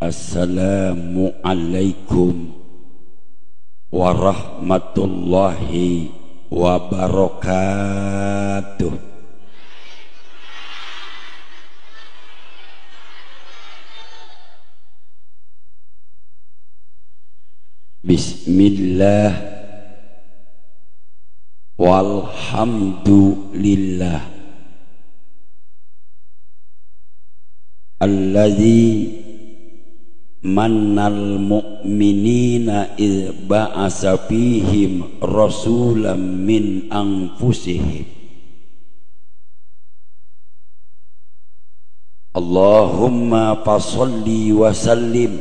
Assalamualaikum warahmatullahi wabarakatuh. Bismillah walhamdulillah alladzi mannal mu'minina idh ba'asa fihim rasulam min anfusihim. Allahumma fasalli wa sallim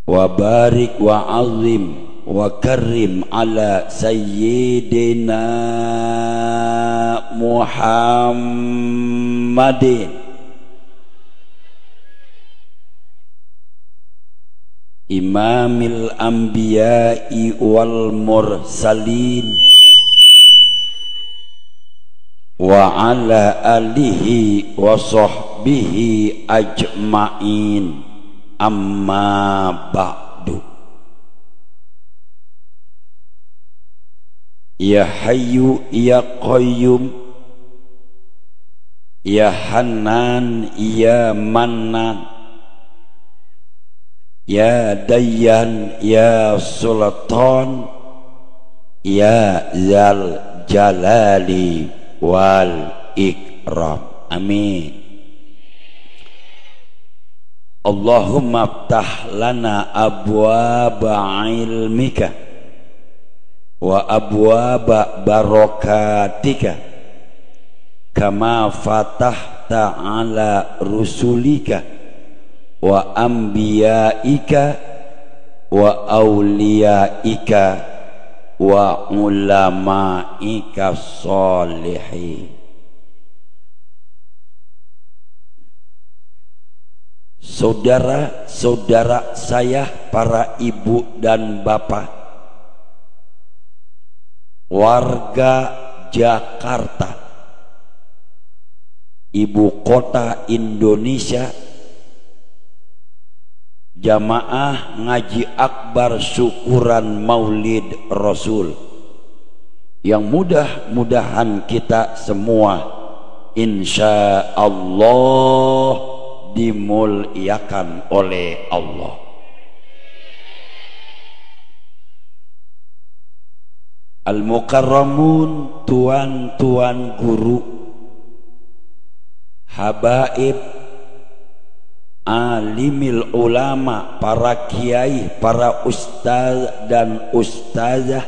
wa barik wa azim wa karim ala sayyidina Muhammadin imamil anbiya'i wal mursalin wa ala alihi wa sahbihi ajma'in, amma ba'du. Ya hayyu ya qayyum ya hanan ya mannan ya dayyan ya sultan ya zal jalali wal ikram. Amin. Allahumma aftah lana abwaba ilmika wa abwaba barakatika kama fatahta ala rusulika wa anbiyaika wa awliyaika wa ulamaika sholihin. Saudara-saudara saya, para ibu dan bapak, warga Jakarta, ibu kota Indonesia, jamaah ngaji akbar syukuran Maulid Rasul, yang mudah-mudahan kita semua insya Allah dimuliakan oleh Allah. Al-mukarramun, tuan-tuan guru, habaib, alimil ulama, para kiai, para ustaz dan ustazah,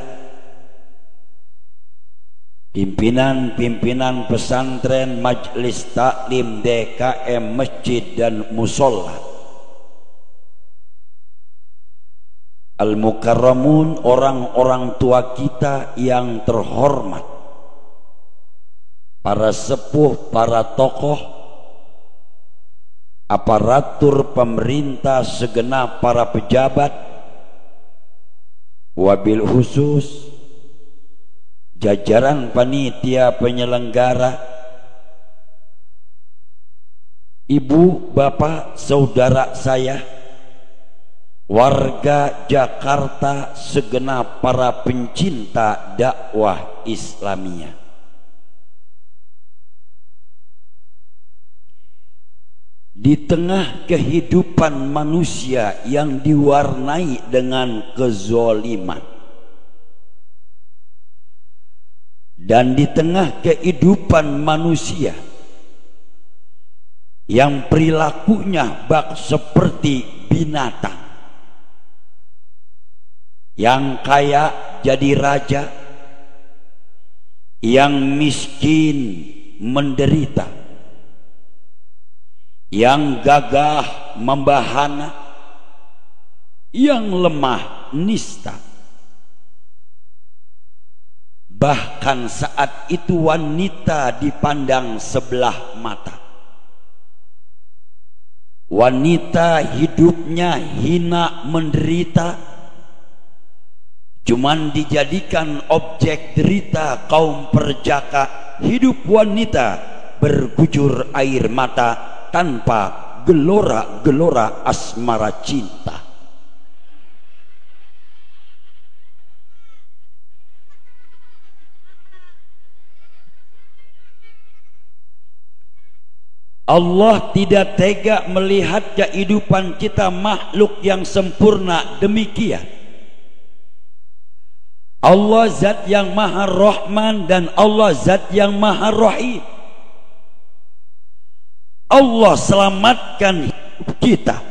pimpinan-pimpinan pesantren, majelis taklim, DKM, masjid dan musola. Al-mukarramun, orang-orang tua kita yang terhormat, para sepuh, para tokoh, aparatur pemerintah, segenap para pejabat, wabil khusus jajaran panitia penyelenggara, ibu, bapak, saudara saya, warga Jakarta, segenap para pencinta dakwah Islamiyah. Di tengah kehidupan manusia yang diwarnai dengan kezoliman, dan di tengah kehidupan manusia yang perilakunya bak seperti binatang, yang kaya jadi raja, yang miskin menderita, yang gagah membahana, yang lemah nista. Bahkan saat itu wanita dipandang sebelah mata. Wanita hidupnya hina menderita, cuman dijadikan objek derita kaum perjaka. Hidup wanita berkucur air mata tanpa gelora-gelora asmara cinta. Allah tidak tega melihat kehidupan kita makhluk yang sempurna demikian. Allah zat yang maha rahman dan Allah zat yang maha rahim. Allah selamatkan hidup kita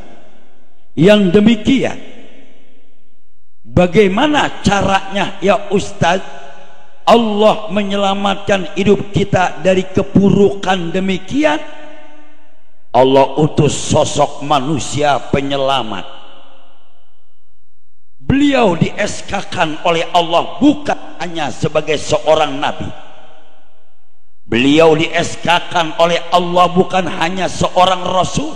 yang demikian. Bagaimana caranya ya Ustaz? Allah menyelamatkan hidup kita dari keburukan demikian. Allah utus sosok manusia penyelamat. Beliau di-SK-kan oleh Allah bukan hanya sebagai seorang nabi. Beliau di-SK-kan oleh Allah bukan hanya seorang rasul,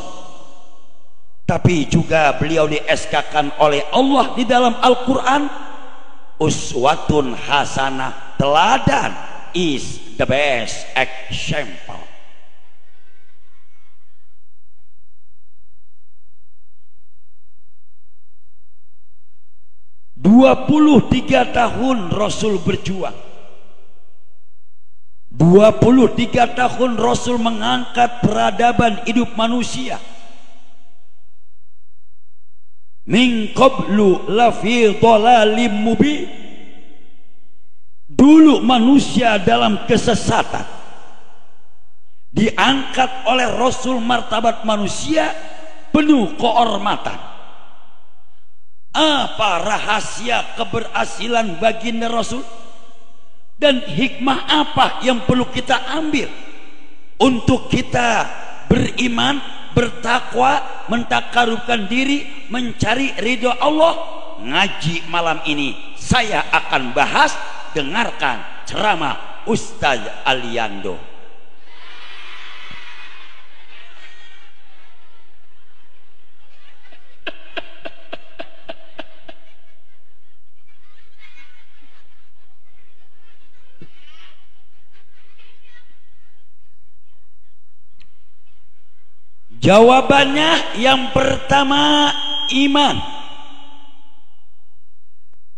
tapi juga beliau di-SK-kan oleh Allah di dalam Al-Quran. Uswatun hasanah, teladan, is the best example. "23 tahun Rasul berjuang, 23 tahun Rasul mengangkat peradaban hidup manusia. Min qablu lafi dhalalim mubin." Dulu manusia dalam kesesatan, diangkat oleh Rasul martabat manusia penuh kehormatan. Apa rahasia keberhasilan baginda Rasul? Dan hikmah apa yang perlu kita ambil untuk kita beriman, bertakwa, mentakarubkan diri, mencari ridho Allah? Ngaji malam ini saya akan bahas. Dengarkan ceramah Ustaz Aliando. Jawabannya yang pertama, iman.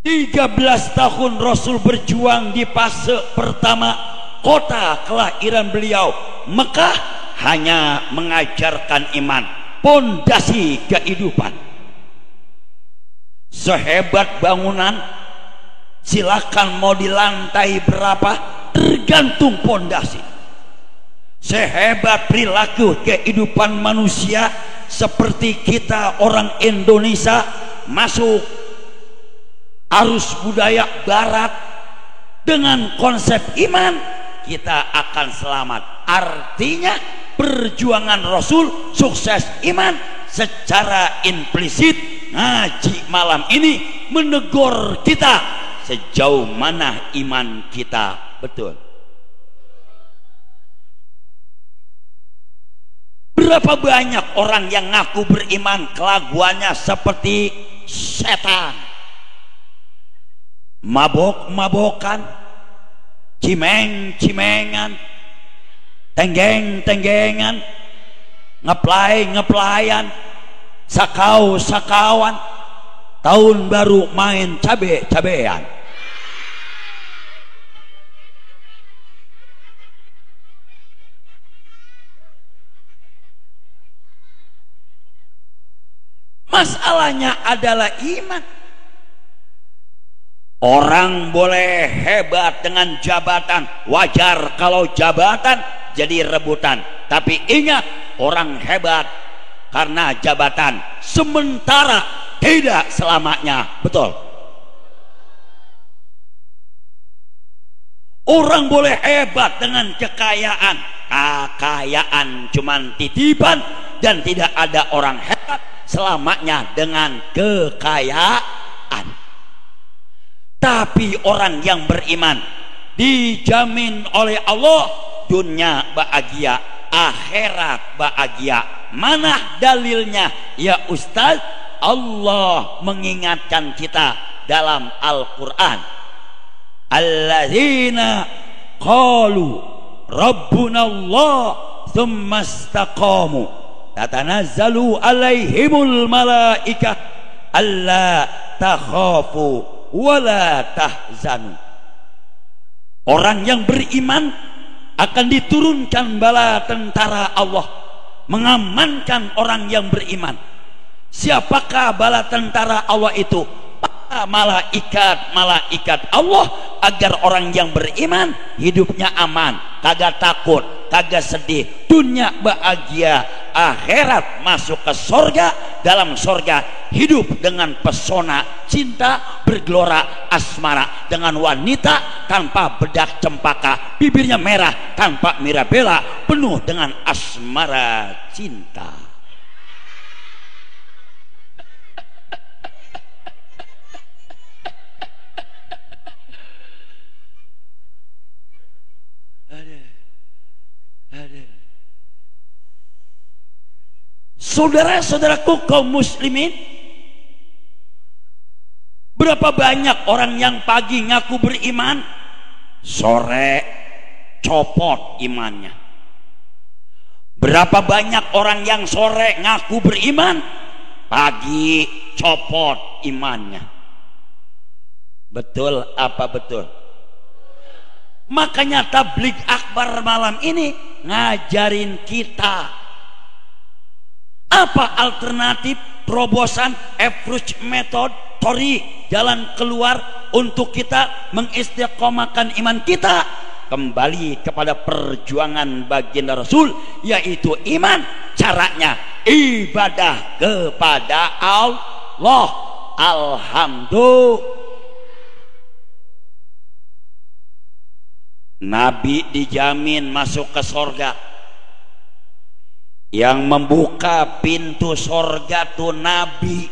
13 tahun Rasul berjuang di fase pertama, kota kelahiran beliau Mekah, hanya mengajarkan iman, pondasi kehidupan. Sehebat bangunan, silakan mau di lantai berapa, tergantung pondasi. Sehebat perilaku kehidupan manusia, seperti kita orang Indonesia masuk arus budaya barat dengan konsep iman, kita akan selamat. Artinya perjuangan Rasul sukses iman. Secara implisit ngaji malam ini menegur kita sejauh mana iman kita. Betul. Berapa banyak orang yang ngaku beriman, kelakuannya seperti setan. Mabok-mabokan, cimeng-cimengan, tenggeng-tenggengan, ngeplay-ngeplayan, sakau-sakawan, tahun baru main cabe-cabean. Masalahnya adalah iman. Orang boleh hebat dengan jabatan, wajar kalau jabatan jadi rebutan. Tapi ingat, orang hebat karena jabatan sementara, tidak selamanya. Betul. Orang boleh hebat dengan kekayaan, kekayaan cuman titipan, dan tidak ada orang hebat selamanya dengan kekayaan. Tapi orang yang beriman dijamin oleh Allah dunia bahagia, akhirat bahagia. Mana dalilnya ya Ustaz? Allah mengingatkan kita dalam Al-Quran, alladzina qalu rabbuna Allah tsumma istaqamu tatanazzalu alaihimul malaikah alla takhafu wala tahzanu. Orang yang beriman akan diturunkan bala tentara Allah mengamankan orang yang beriman. Siapakah bala tentara Allah itu? Malaikat Allah, agar orang yang beriman hidupnya aman, kagak takut, kagak sedih, dunia bahagia, akhirat masuk ke sorga, dalam sorga hidup dengan pesona cinta bergelora asmara dengan wanita tanpa bedak cempaka, bibirnya merah tanpa mirabella, penuh dengan asmara cinta. Saudara-saudaraku kaum muslimin, berapa banyak orang yang pagi ngaku beriman, sore copot imannya. Berapa banyak orang yang sore ngaku beriman, pagi copot imannya. Betul apa betul? Makanya tabligh akbar malam ini ngajarin kita apa alternatif, terobosan, approach method, tori, jalan keluar untuk kita mengistiqomahkan iman kita kembali kepada perjuangan baginda Rasul, yaitu iman. Caranya ibadah kepada Allah. Alhamdulillah, Nabi dijamin masuk ke sorga. Yang membuka pintu sorga tuh Nabi.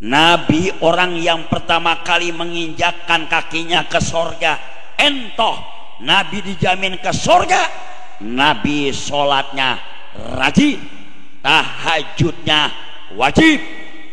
Nabi orang yang pertama kali menginjakkan kakinya ke sorga. Entoh Nabi dijamin ke sorga. Nabi sholatnya rajin, tahajudnya wajib,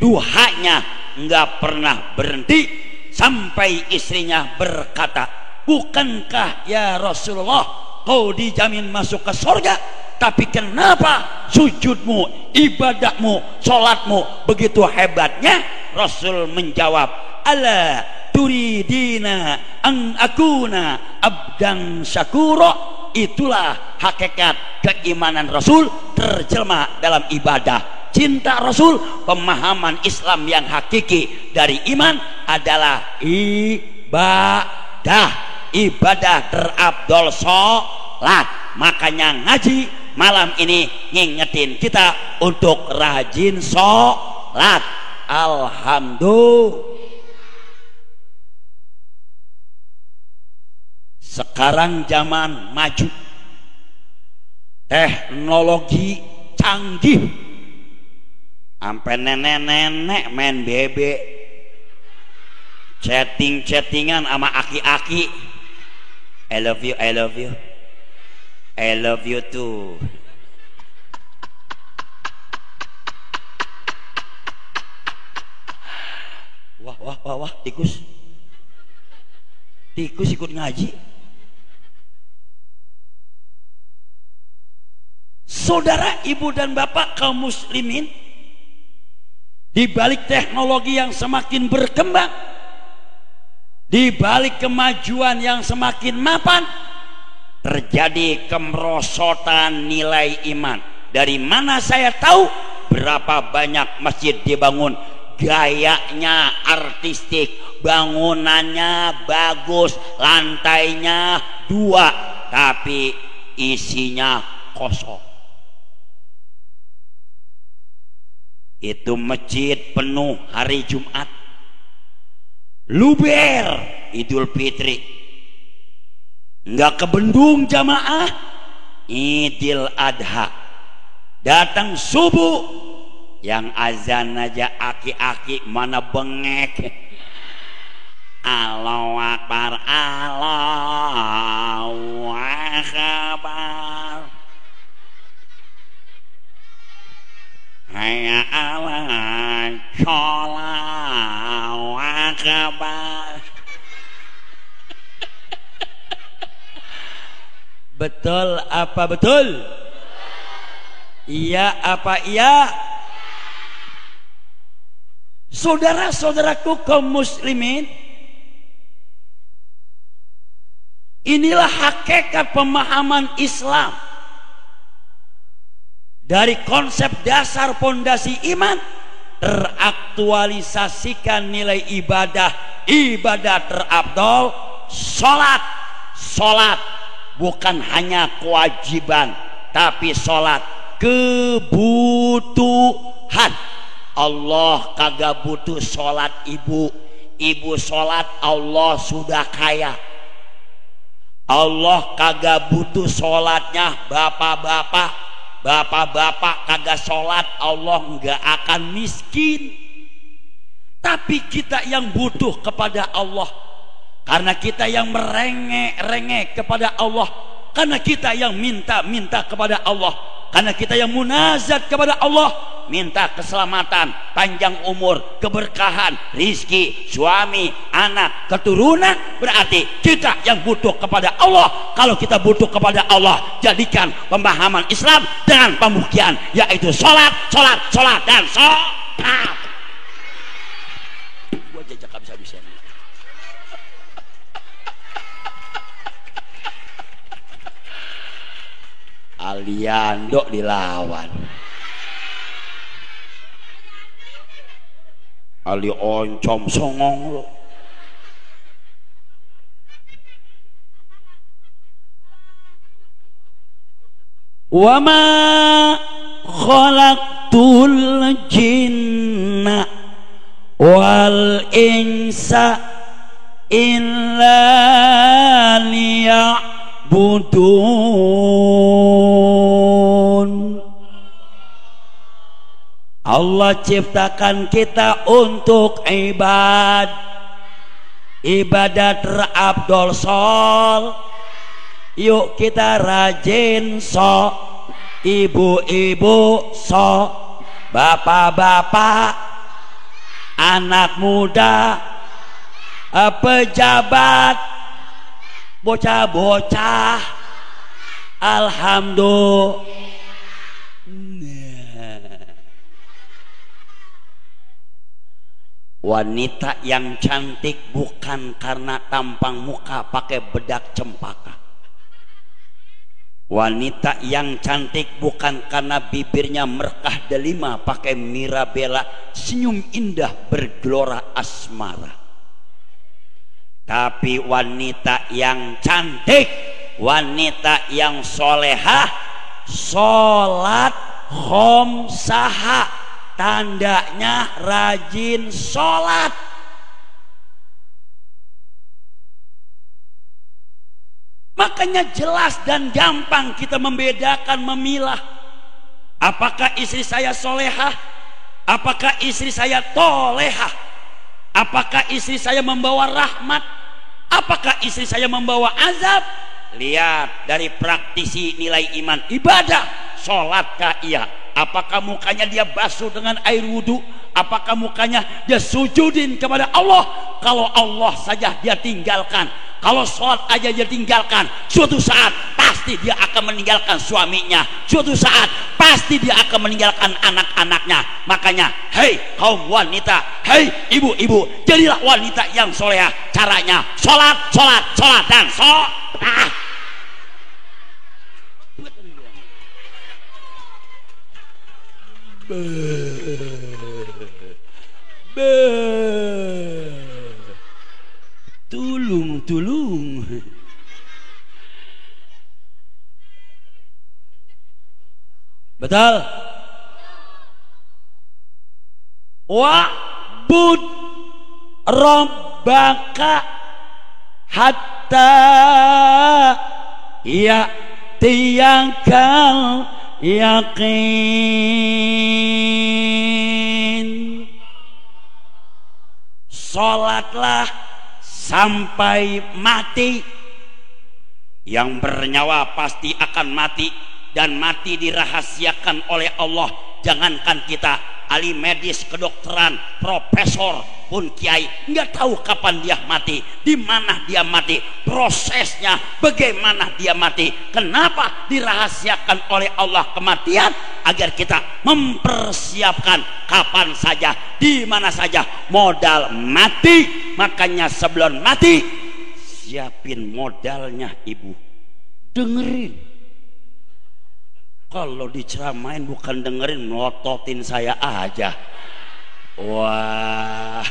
duhanya nggak pernah berhenti, sampai istrinya berkata, bukankah ya Rasulullah kau dijamin masuk ke sorga, tapi kenapa sujudmu, ibadahmu, sholatmu begitu hebatnya? Rasul menjawab, ala turidina an akuna abdan syakura. Itulah hakikat keimanan Rasul terjelma dalam ibadah. Cinta Rasul, pemahaman Islam yang hakiki dari iman adalah ibadah. Ibadah terabdol sholat. Makanya ngaji malam ini ngingetin kita untuk rajin sholat. Alhamdulillah. Sekarang zaman maju, teknologi canggih, sampai nenek-nenek main bebek, chattingan sama aki-aki. I love you, I love you, I love you too. Wah, tikus ikut ngaji. Saudara, ibu dan bapak kaum muslimin, di balik teknologi yang semakin berkembang, di balik kemajuan yang semakin mapan, terjadi kemerosotan nilai iman. Dari mana saya tahu? Berapa banyak masjid dibangun, gayanya artistik, bangunannya bagus, lantainya 2, tapi isinya kosong. Itu masjid penuh hari Jumat, luber Idul Fitri, nggak kebendung jamaah. Idul Adha datang subuh, yang azan aja aki-aki mana bengek. Allahu Akbar, Allahu Akbar, hayya 'alal shalah, Allahu Akbar. Betul apa betul? Iya apa iya? Saudara-saudaraku kaum muslimin, inilah hakikat pemahaman Islam. Dari konsep dasar pondasi iman teraktualisasikan nilai ibadah terabdol, salat bukan hanya kewajiban tapi salat kebutuhan. Allah kagak butuh salat ibu salat Allah sudah kaya. Allah kagak butuh salatnya bapak-bapak kagak sholat Allah nggak akan miskin. Tapi kita yang butuh kepada Allah, karena kita yang merengek kepada Allah, karena kita yang minta kepada Allah, karena kita yang munajat kepada Allah, minta keselamatan, panjang umur, keberkahan, rizki, suami, anak, keturunan. Berarti kita yang butuh kepada Allah. Kalau kita butuh kepada Allah, jadikan pemahaman Islam dengan pembuktian, yaitu sholat dan sholat. Gua jajak habis-habisan. Aliando dilawan. Ali oncom songong lo. Wa ma khalaqtul jinna wal insa illa liya'budun. Allah ciptakan kita untuk ibadat terabdol sol. Yuk kita rajin so, ibu-ibu so, bapak-bapak, anak muda, pejabat, bocah-bocah, alhamdulillah. Wanita yang cantik bukan karena tampang muka pakai bedak cempaka. Wanita yang cantik bukan karena bibirnya merkah delima pakai mirabella, senyum indah bergelora asmara. Tapi wanita yang cantik, wanita yang solehah, sholat khomsaha, tandanya rajin sholat. Makanya jelas dan gampang kita membedakan, memilah. Apakah istri saya solehah? Apakah istri saya tolehah? Apakah istri saya membawa rahmat? Apakah istri saya membawa azab? Lihat dari praktisi nilai iman ibadah. Sholatkah ia? Apakah mukanya dia basuh dengan air wudhu? Apakah mukanya dia sujudin kepada Allah? Kalau Allah saja dia tinggalkan, kalau sholat aja dia tinggalkan, suatu saat pasti dia akan meninggalkan suaminya, suatu saat pasti dia akan meninggalkan anak-anaknya. Makanya hei kaum wanita, hei ibu-ibu, jadilah wanita yang solehah. Caranya sholat dan sholat. Tulung betul. Wa'bud rabbaka hatta ya'tiyakal yakin. Sholatlah sampai mati. Yang bernyawa pasti akan mati, dan mati dirahasiakan oleh Allah. Jangankan kita ahli medis, kedokteran, profesor, meskipun kiai nggak tahu kapan dia mati, di mana dia mati, prosesnya bagaimana dia mati, kenapa dirahasiakan oleh Allah kematian, agar kita mempersiapkan kapan saja, di mana saja modal mati. Makanya sebelum mati siapin modalnya ibu, dengerin. Kalau diceramain bukan dengerin, melototin saya aja. Wah,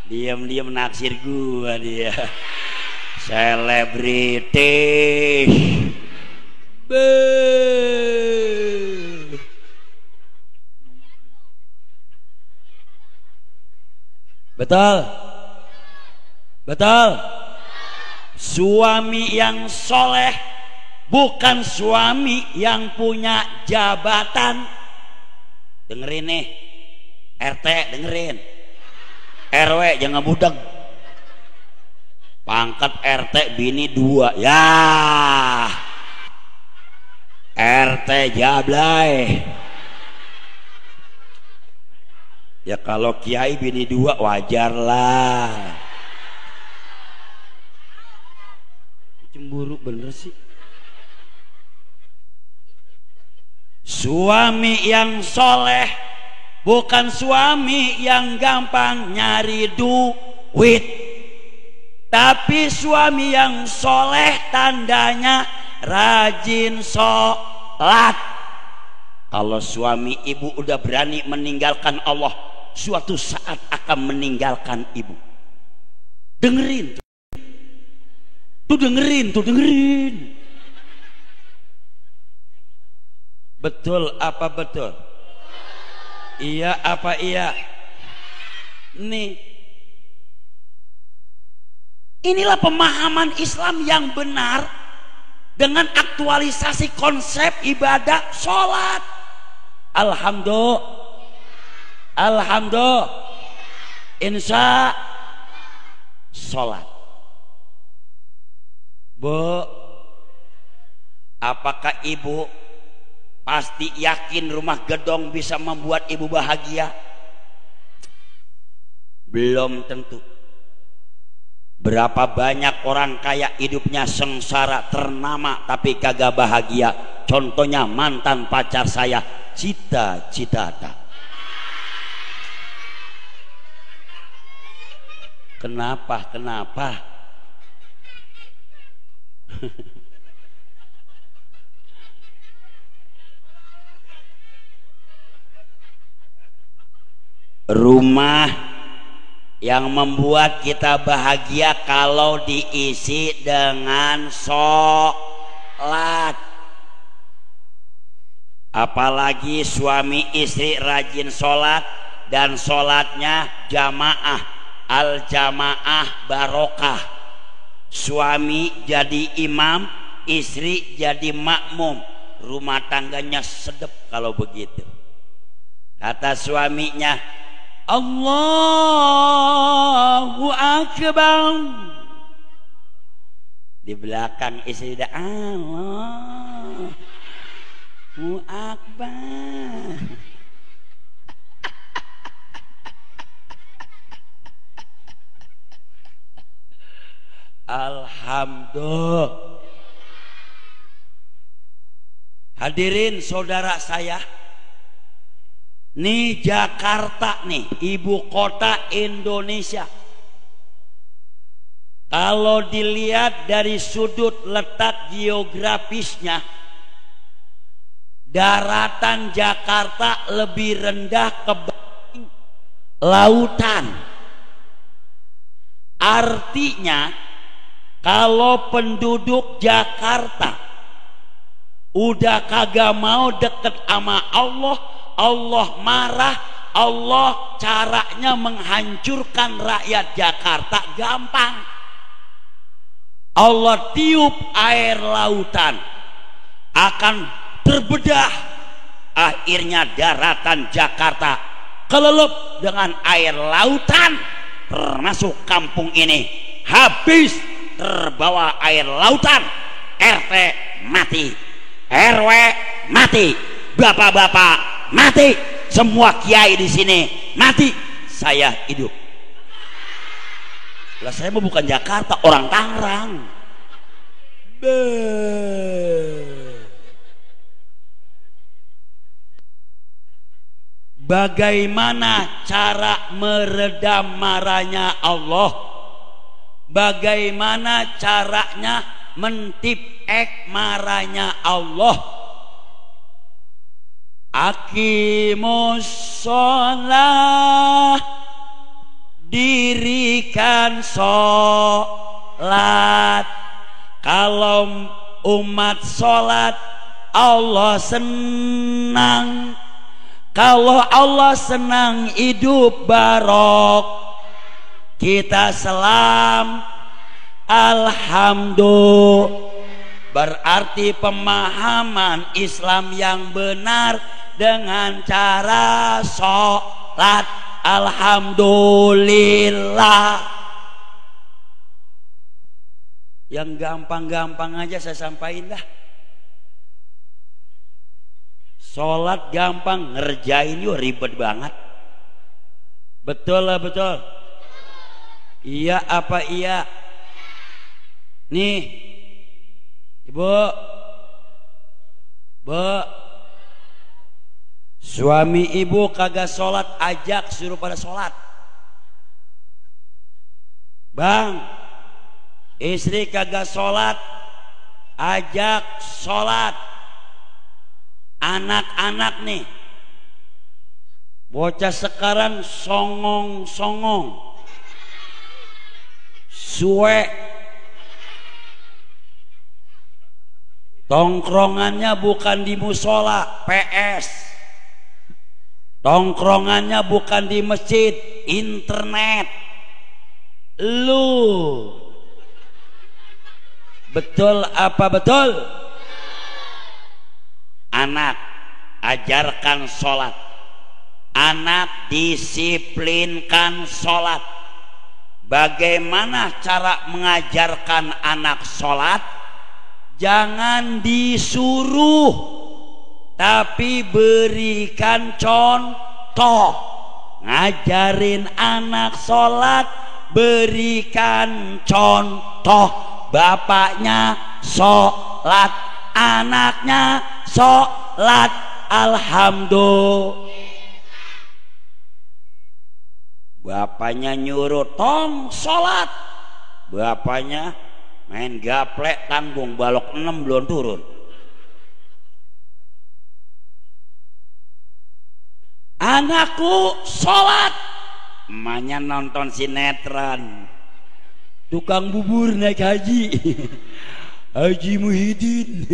diam-diam naksir gua dia. Selebriti. Betul. Betul. Suami yang soleh bukan suami yang punya jabatan. Dengerin nih, RT dengerin, RW jangan budeg. Pangkat RT bini 2 ya, RT jablay. Ya kalau kiai bini 2 wajar lah. Cemburu bener sih. Suami yang soleh bukan suami yang gampang nyari duit, tapi suami yang soleh tandanya rajin sholat. Kalau suami ibu udah berani meninggalkan Allah, suatu saat akan meninggalkan ibu. Dengerin tuh, dengerin. Betul apa betul? Iya apa iya? Nih, inilah pemahaman Islam yang benar dengan aktualisasi konsep ibadah sholat. Alhamdulillah, insya sholat. Bu, apakah ibu pasti yakin rumah gedong bisa membuat ibu bahagia? Belum tentu. Berapa banyak orang kaya hidupnya sengsara ternama tapi kagak bahagia. Contohnya mantan pacar saya, Cita-Citata. Kenapa? Rumah yang membuat kita bahagia kalau diisi dengan sholat. Apalagi suami istri rajin sholat dan sholatnya jamaah, al jamaah barokah. Suami jadi imam, istri jadi makmum, rumah tangganya sedep kalau begitu. Kata suaminya, Allahu Akbar. Di belakang istri dah Allahu Akbar. Alhamdulillah. Hadirin saudara saya, nih Jakarta nih, ibu kota Indonesia. Kalau dilihat dari sudut letak geografisnya, daratan Jakarta lebih rendah kebanding lautan. Artinya kalau penduduk Jakarta udah kagak mau deket sama Allah, Allah marah. Allah caranya menghancurkan rakyat Jakarta gampang. Allah tiup air lautan, akan terbedah. Akhirnya daratan Jakarta kelelep dengan air lautan, termasuk kampung ini habis terbawa air lautan. RT mati, RW mati, bapak-bapak mati, semua kiai di sini mati, saya hidup. Lah saya mau bukan Jakarta, orang Tangerang. Bagaimana cara meredam marahnya Allah? Bagaimana caranya mentipek marahnya Allah? Aqimus sholah, dirikan sholat. Kalau umat sholat, Allah senang. Kalau Allah senang, hidup barok. Kita selam, alhamdulillah. Berarti pemahaman Islam yang benar dengan cara sholat, alhamdulillah. Yang gampang-gampang aja saya sampaikan dah. Sholat gampang, ngerjain yuk ribet banget. Betul lah, betul. Iya apa iya? Nih, ibu, suami ibu kagak sholat, ajak suruh pada sholat. Bang, istri kagak sholat, ajak sholat. Anak-anak nih, bocah sekarang songong-songong, suwe, tongkrongannya bukan di musola, PS, tongkrongannya bukan di masjid, internet. Lu betul apa betul? Anak, ajarkan sholat. Anak, disiplinkan sholat. Bagaimana cara mengajarkan anak sholat? Jangan disuruh, tapi berikan contoh. Ngajarin anak sholat, berikan contoh. Bapaknya sholat, anaknya sholat, alhamdulillah. Bapaknya nyuruh tong sholat, bapaknya main gaplek tanggung balok 6 belum turun. Anakku sholat, emaknya nonton sinetron. Tukang bubur naik haji, Haji Muhyiddin.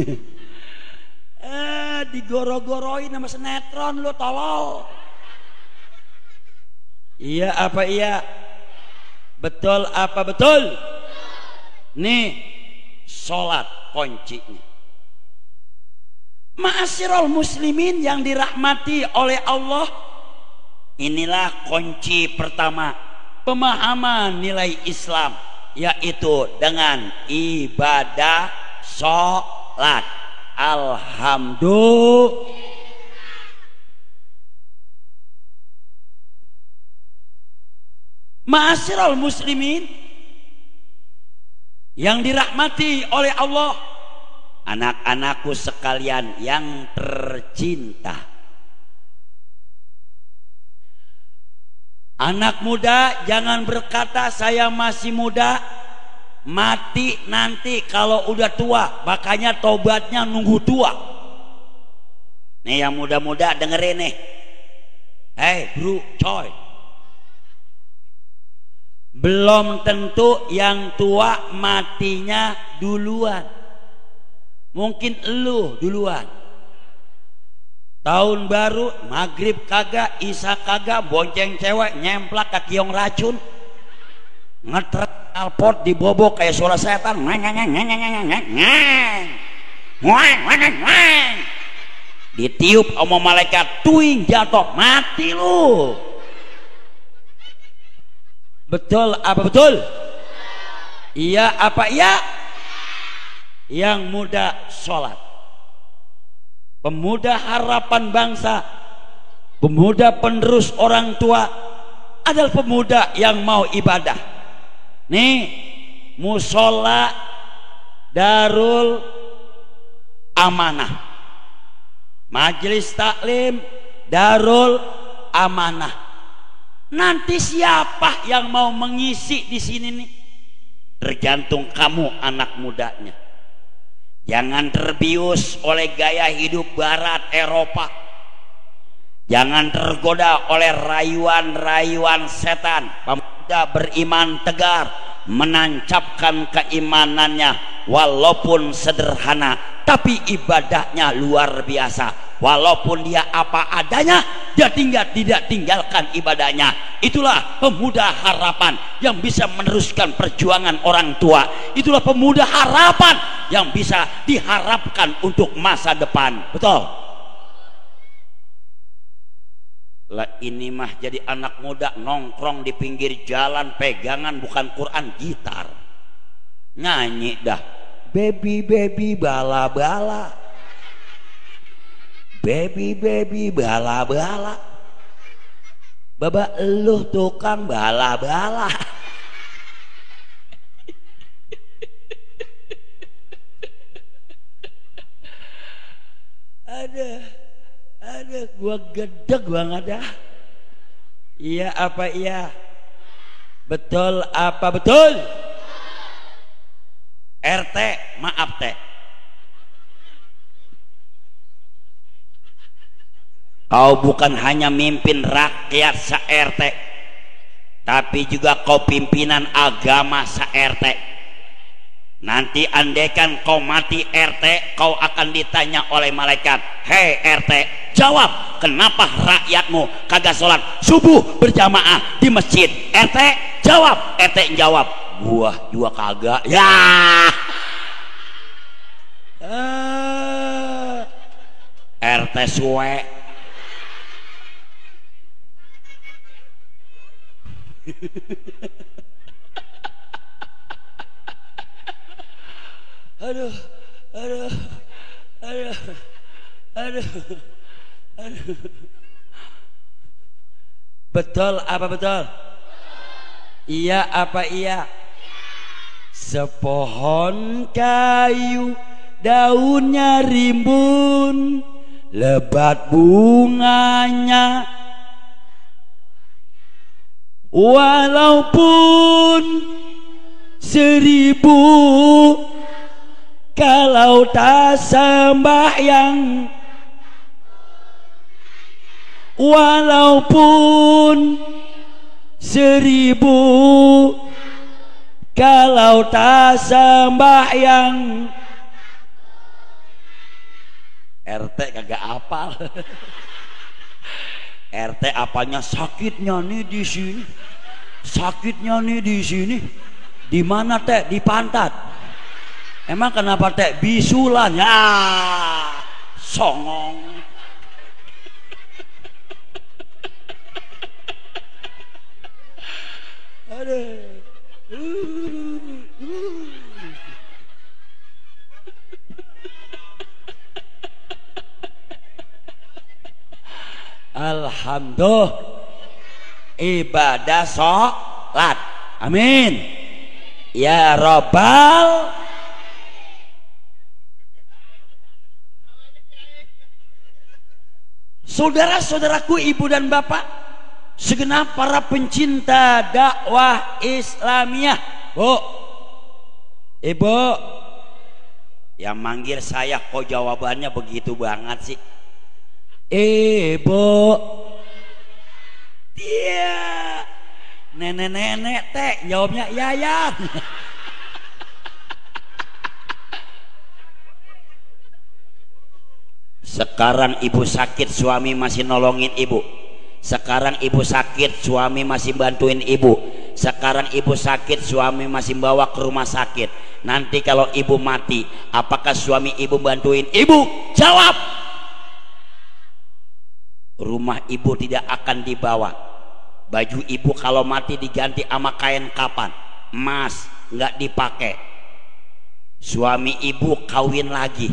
Digoro-goroin sama sinetron, lu tolol. Iya apa iya? Betul apa betul? Nih, sholat kuncinya. Ma'asyiral muslimin yang dirahmati oleh Allah, inilah kunci pertama pemahaman nilai Islam, yaitu dengan ibadah sholat. Alhamdulillah. Ma'asyiral muslimin yang dirahmati oleh Allah, anak-anakku sekalian yang tercinta, anak muda jangan berkata saya masih muda, mati nanti kalau udah tua, makanya tobatnya nunggu tua. Nih yang muda-muda dengerin nih. Hei bro, coy, belum tentu yang tua matinya duluan. Mungkin elu duluan. Tahun baru, maghrib kagak, isya kagak, bonceng cewek, nyemplak ke kiong racun, ngetrek alpot dibobok kayak suara setan, ditiup sama malaikat, tuing jatuh, mati lu. Betul apa betul? Iya apa iya? Yang muda sholat, pemuda harapan bangsa, pemuda penerus orang tua adalah pemuda yang mau ibadah. nih musola Darul Amanah, majelis taklim Darul Amanah. Nanti siapa yang mau mengisi di sini nih? Tergantung kamu anak mudanya. Jangan terbius oleh gaya hidup barat Eropa. Jangan tergoda oleh rayuan-rayuan setan. Pemuda beriman tegar menancapkan keimanannya walaupun sederhana, tapi ibadahnya luar biasa. Walaupun dia apa adanya, dia tidak tinggalkan ibadahnya. Itulah pemuda harapan yang bisa meneruskan perjuangan orang tua. Itulah pemuda harapan yang bisa diharapkan untuk masa depan. Betul? Lah ini mah jadi anak muda nongkrong di pinggir jalan, pegangan bukan Quran, gitar, nyanyi dah, baby baby bala bala, baby baby bala bala, baba eluh tukang bala bala. Ada gua gedeg banget dah. Iya apa iya? Betul apa betul? RT maaf teh, kau bukan hanya mimpin rakyat se-RT, tapi juga kau pimpinan agama se-RT. Nanti andaikan kau mati RT, kau akan ditanya oleh malaikat, hei RT, jawab, kenapa rakyatmu kagak sholat subuh berjamaah di masjid? RT jawab, RT jawab, gua juga kagak. Ya RT suwe. Aduh. Betul apa betul? Iya apa iya? Sepohon kayu daunnya rimbun, lebat bunganya, walaupun 1000 kalau tak sembahyang, walaupun 1000 kalau tak sembahyang. RT kagak apal. RT apanya sakitnya nih di sini, sakitnya nih di sini. Di mana teh? Di pantat. Emang kenapa teh? Bisulan ya, songong. Aduh. Alhamdulillah, ibadah sholat, amin ya robbal. Saudara-saudaraku, ibu dan bapak, segenap para pencinta dakwah Islamiyah, bu, ibu, yang manggil saya kok jawabannya begitu banget sih? Ibu, dia nenek-nenek teh jawabnya yaya. Sekarang ibu sakit, suami masih nolongin ibu. Sekarang ibu sakit, suami masih bantuin ibu. Sekarang ibu sakit, suami masih bawa ke rumah sakit. Nanti kalau ibu mati, apakah suami ibu bantuin ibu? Jawab. Rumah ibu tidak akan dibawa. Baju ibu kalau mati diganti sama kain kapan, emas nggak dipakai. Suami ibu kawin lagi,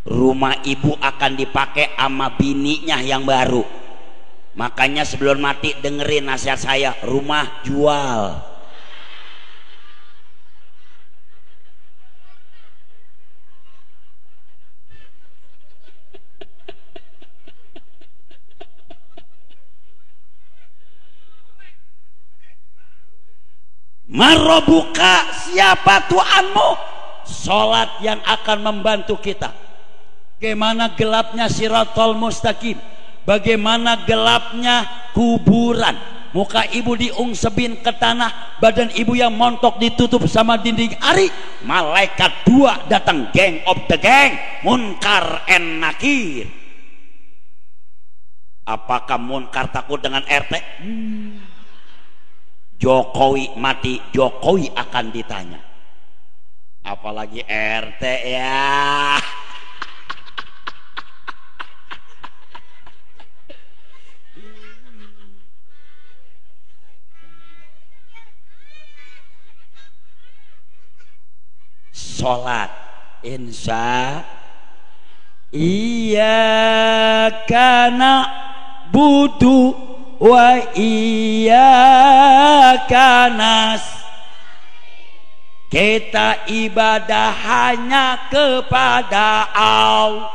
rumah ibu akan dipakai sama bininya yang baru. Makanya sebelum mati dengerin nasihat saya, rumah jual, Marobuka, siapa Tuhanmu? Salat yang akan membantu kita. Bagaimana gelapnya Siratal Mustaqim, bagaimana gelapnya kuburan. Muka ibu diungsebin ke tanah, badan ibu yang montok ditutup sama dinding ari. Malaikat dua datang, gang of the gang, Munkar and Nakir. Apakah Munkar takut dengan RT? Jokowi mati, Jokowi akan ditanya. Apalagi RT ya. Sholat insya iya kana budu wa iya kanas. Kita ibadah hanya kepada Allah.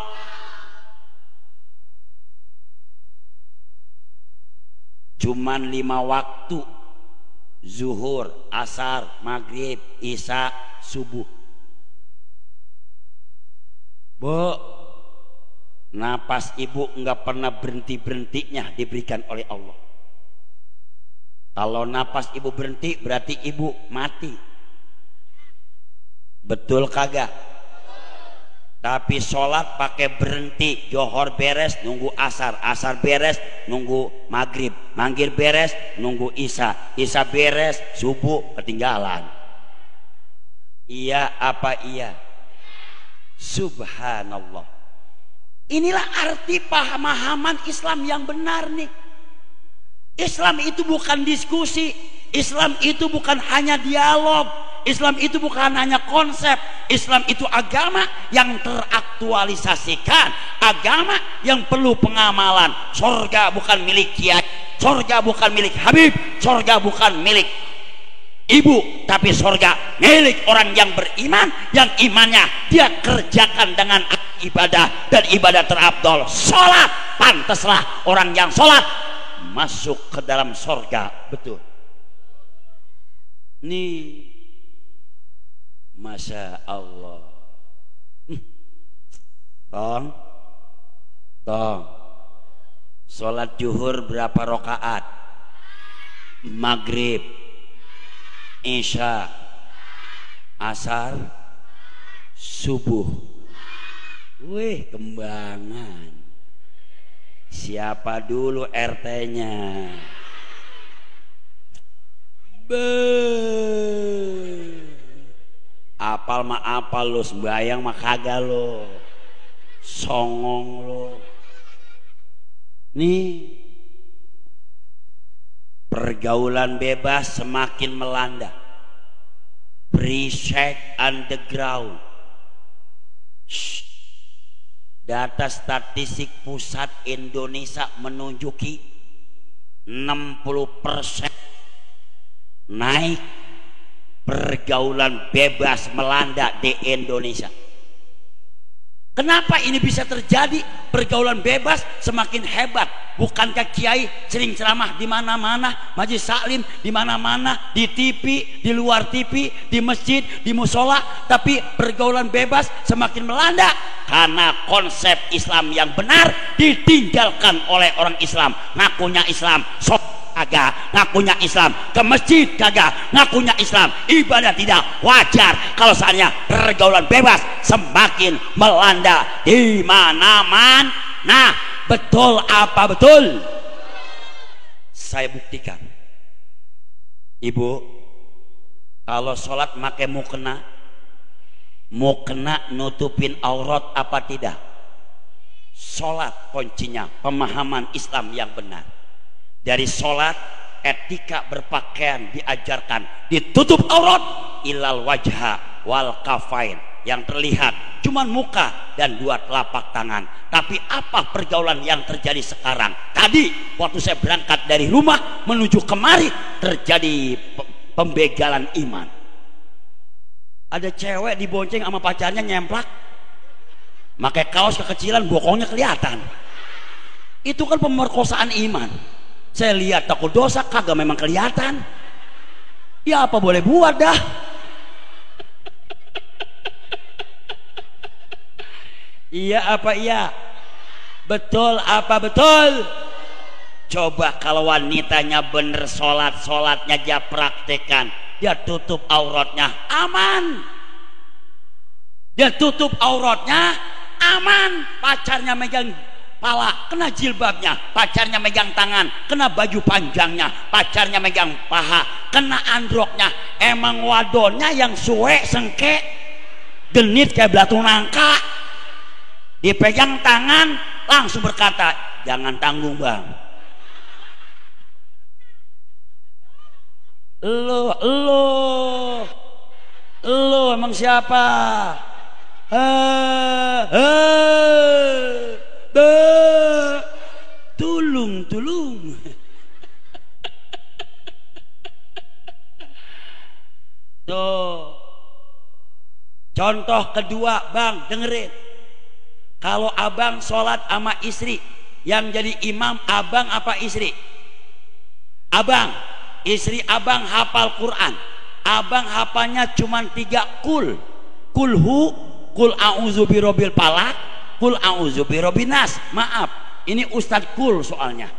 Cuman 5 waktu: zuhur, asar, maghrib, isya, subuh. Bu, napas ibu enggak pernah berhenti-berhentinya diberikan oleh Allah. Kalau napas ibu berhenti berarti ibu mati. Betul kagak? Tapi sholat pakai berhenti. Johor beres nunggu asar, asar beres nunggu maghrib, maghrib beres nunggu isya, isya beres subuh ketinggalan. Iya apa iya? Subhanallah. Inilah arti pemahaman Islam yang benar nih. Islam itu bukan diskusi, Islam itu bukan hanya dialog, Islam itu bukan hanya konsep. Islam itu agama yang teraktualisasikan, agama yang perlu pengamalan. Surga bukan milik kiai, surga bukan milik Habib, surga bukan milik ibu, tapi surga milik orang yang beriman, yang imannya dia kerjakan dengan ibadah, dan ibadah terabdol sholat. Pantaslah orang yang sholat masuk ke dalam surga. Betul nih, Masya Allah. Tong sholat zuhur berapa rakaat? Maghrib, isya, asar, subuh. Wih, kembangan. Siapa dulu RT-nya? Apal mah apal lo, sembayang mah kagak lo, songong lo. Nih, pergaulan bebas semakin melanda. Pre-check underground. Data statistik pusat Indonesia menunjuki 60% naik pergaulan bebas melanda di Indonesia. Kenapa ini bisa terjadi? Pergaulan bebas semakin hebat. Bukankah kiai sering ceramah di mana-mana, majelis taklim di mana-mana, di TV, di luar TV, di masjid, di musola, tapi pergaulan bebas semakin melanda karena konsep Islam yang benar ditinggalkan oleh orang Islam. Ngakunya Islam, kagak, ngakunya Islam, ke masjid kagak, ngakunya Islam, ibadah tidak. Wajar kalau seandainya pergaulan bebas semakin melanda di mana-mana. Nah, betul apa betul? Saya buktikan. Ibu, kalau sholat pakai mukena nutupin aurat apa tidak? Sholat kuncinya pemahaman Islam yang benar. Dari sholat, etika berpakaian diajarkan, ditutup aurat ilal wajha wal kafain, yang terlihat cuman muka dan 2 telapak tangan. Tapi apa pergaulan yang terjadi sekarang? Tadi waktu saya berangkat dari rumah menuju kemari terjadi pembegalan iman. Ada cewek dibonceng sama pacarnya nyemplak, pakai kaos kekecilan, bokongnya kelihatan. Itu kan pemerkosaan iman. Saya lihat takut dosa, kagak, memang kelihatan. Ya apa boleh buat dah. Iya apa iya? Betul apa betul? Coba kalau wanitanya bener sholatnya dia praktekan, dia tutup auratnya aman. Dia tutup auratnya aman. Pacarnya megang pala, kena jilbabnya. Pacarnya megang tangan, kena baju panjangnya. Pacarnya megang paha, kena androknya. Emang wadonnya yang suwe sengke, genit kayak batu nangka. Dipegang tangan, langsung berkata, jangan tanggung bang. Lo emang siapa? Tulung. Tuh. Contoh kedua, bang, dengerin. Kalau abang sholat sama istri, yang jadi imam abang apa istri? Abang. Istri abang hafal Quran. Abang hafalnya cuma 3 kul. Kulhu, kul a'udzu birabbil falaq, kul a'udzu birabbin nas. Maaf, ini Ustadz Kul soalnya.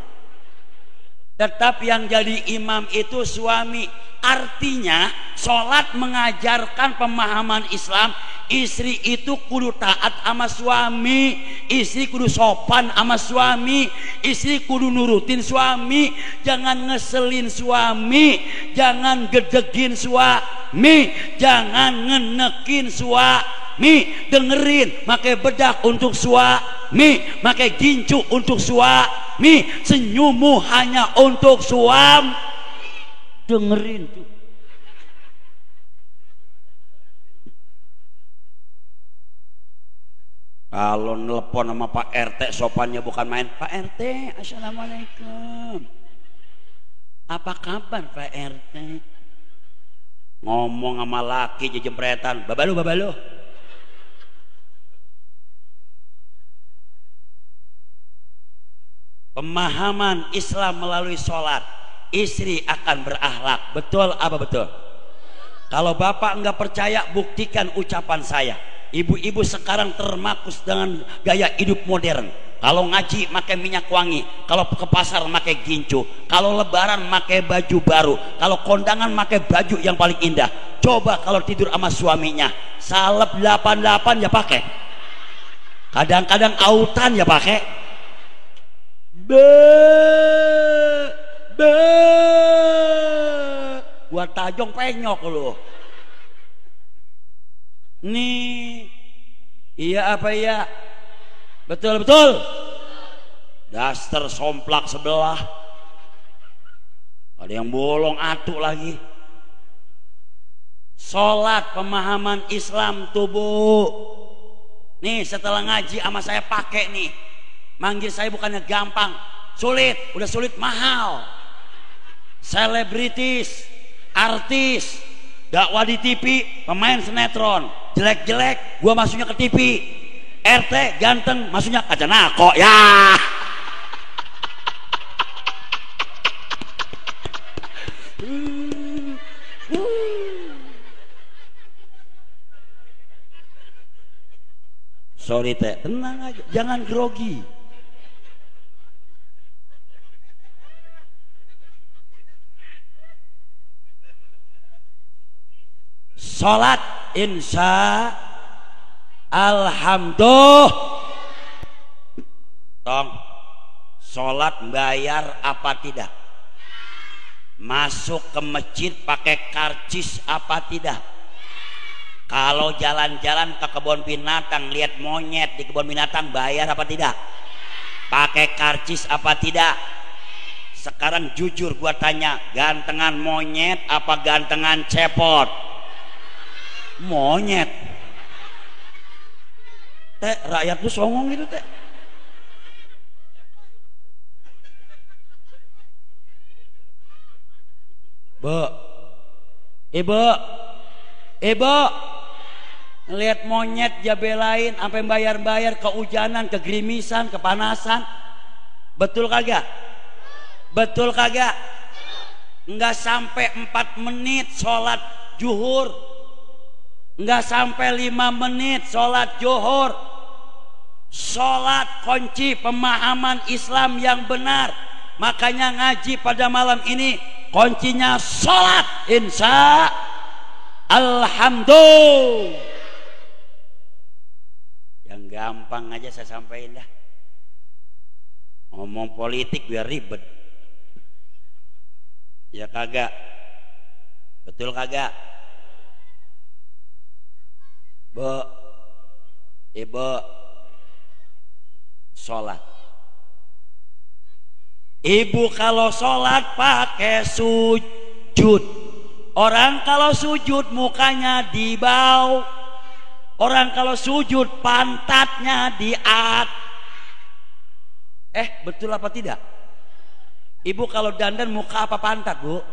Tetap yang jadi imam itu suami. Artinya sholat mengajarkan pemahaman Islam. Istri itu kudu taat sama suami, istri kudu sopan sama suami, istri kudu nurutin suami, jangan ngeselin suami, jangan gedegin suami, jangan ngenekin suami. Dengerin, pakai bedak untuk suami, pakai gincu untuk suami, senyummu hanya untuk suami. Dengerin tuh. Kalau nelpon sama Pak RT sopannya bukan main. Pak RT, assalamualaikum. Apa kabar Pak RT? Ngomong sama laki jempretan. Babalu. Pemahaman Islam melalui sholat, istri akan berakhlak. Betul apa betul? Kalau bapak enggak percaya, buktikan ucapan saya. Ibu-ibu sekarang termakus dengan gaya hidup modern. Kalau ngaji pakai minyak wangi, kalau ke pasar pakai gincu, kalau lebaran pakai baju baru, kalau kondangan pakai baju yang paling indah. Coba kalau tidur sama suaminya, salep 88 ya pakai. Kadang-kadang autan ya pakai. Buat tajong penyok loh. Nih, iya apa iya? Betul. Daster somplak sebelah. Ada yang bolong atuk lagi. Sholat pemahaman Islam tubuh. Nih setelah ngaji sama saya pakai nih. Manggil saya bukannya gampang, sulit. Udah sulit mahal. Selebritis, artis, dakwah di TV, pemain sinetron. Jelek-jelek gua masuknya ke TV. RT ganteng masuknya kaca nako ya. Sorry teh, tenang aja, jangan grogi. Sholat insya alhamdulillah. Tong, sholat bayar apa tidak? Masuk ke masjid pakai karcis apa tidak? Kalau jalan-jalan ke kebun binatang lihat monyet di kebun binatang bayar apa tidak? Pakai karcis apa tidak? Sekarang jujur gua tanya, gantengan monyet apa gantengan cepot? Monyet. Teh, rakyat tuh songong gitu teh. Ibu, lihat monyet jabelain sampai bayar-bayar, kehujanan, kegerimisan, kepanasan. Betul kagak? Enggak sampai 4 menit sholat zuhur, enggak sampai 5 menit sholat zuhur. Sholat kunci pemahaman Islam yang benar. Makanya ngaji pada malam ini kuncinya sholat, insya alhamdulillah. Yang gampang aja saya sampaikan dah. Ngomong politik biar ribet. Ya kagak, betul kagak? Bu, ibu, sholat. Ibu kalau sholat pakai sujud. Orang kalau sujud mukanya di bawah. Orang kalau sujud pantatnya di atas. Betul apa tidak? Ibu kalau dandan muka apa pantat, Bu?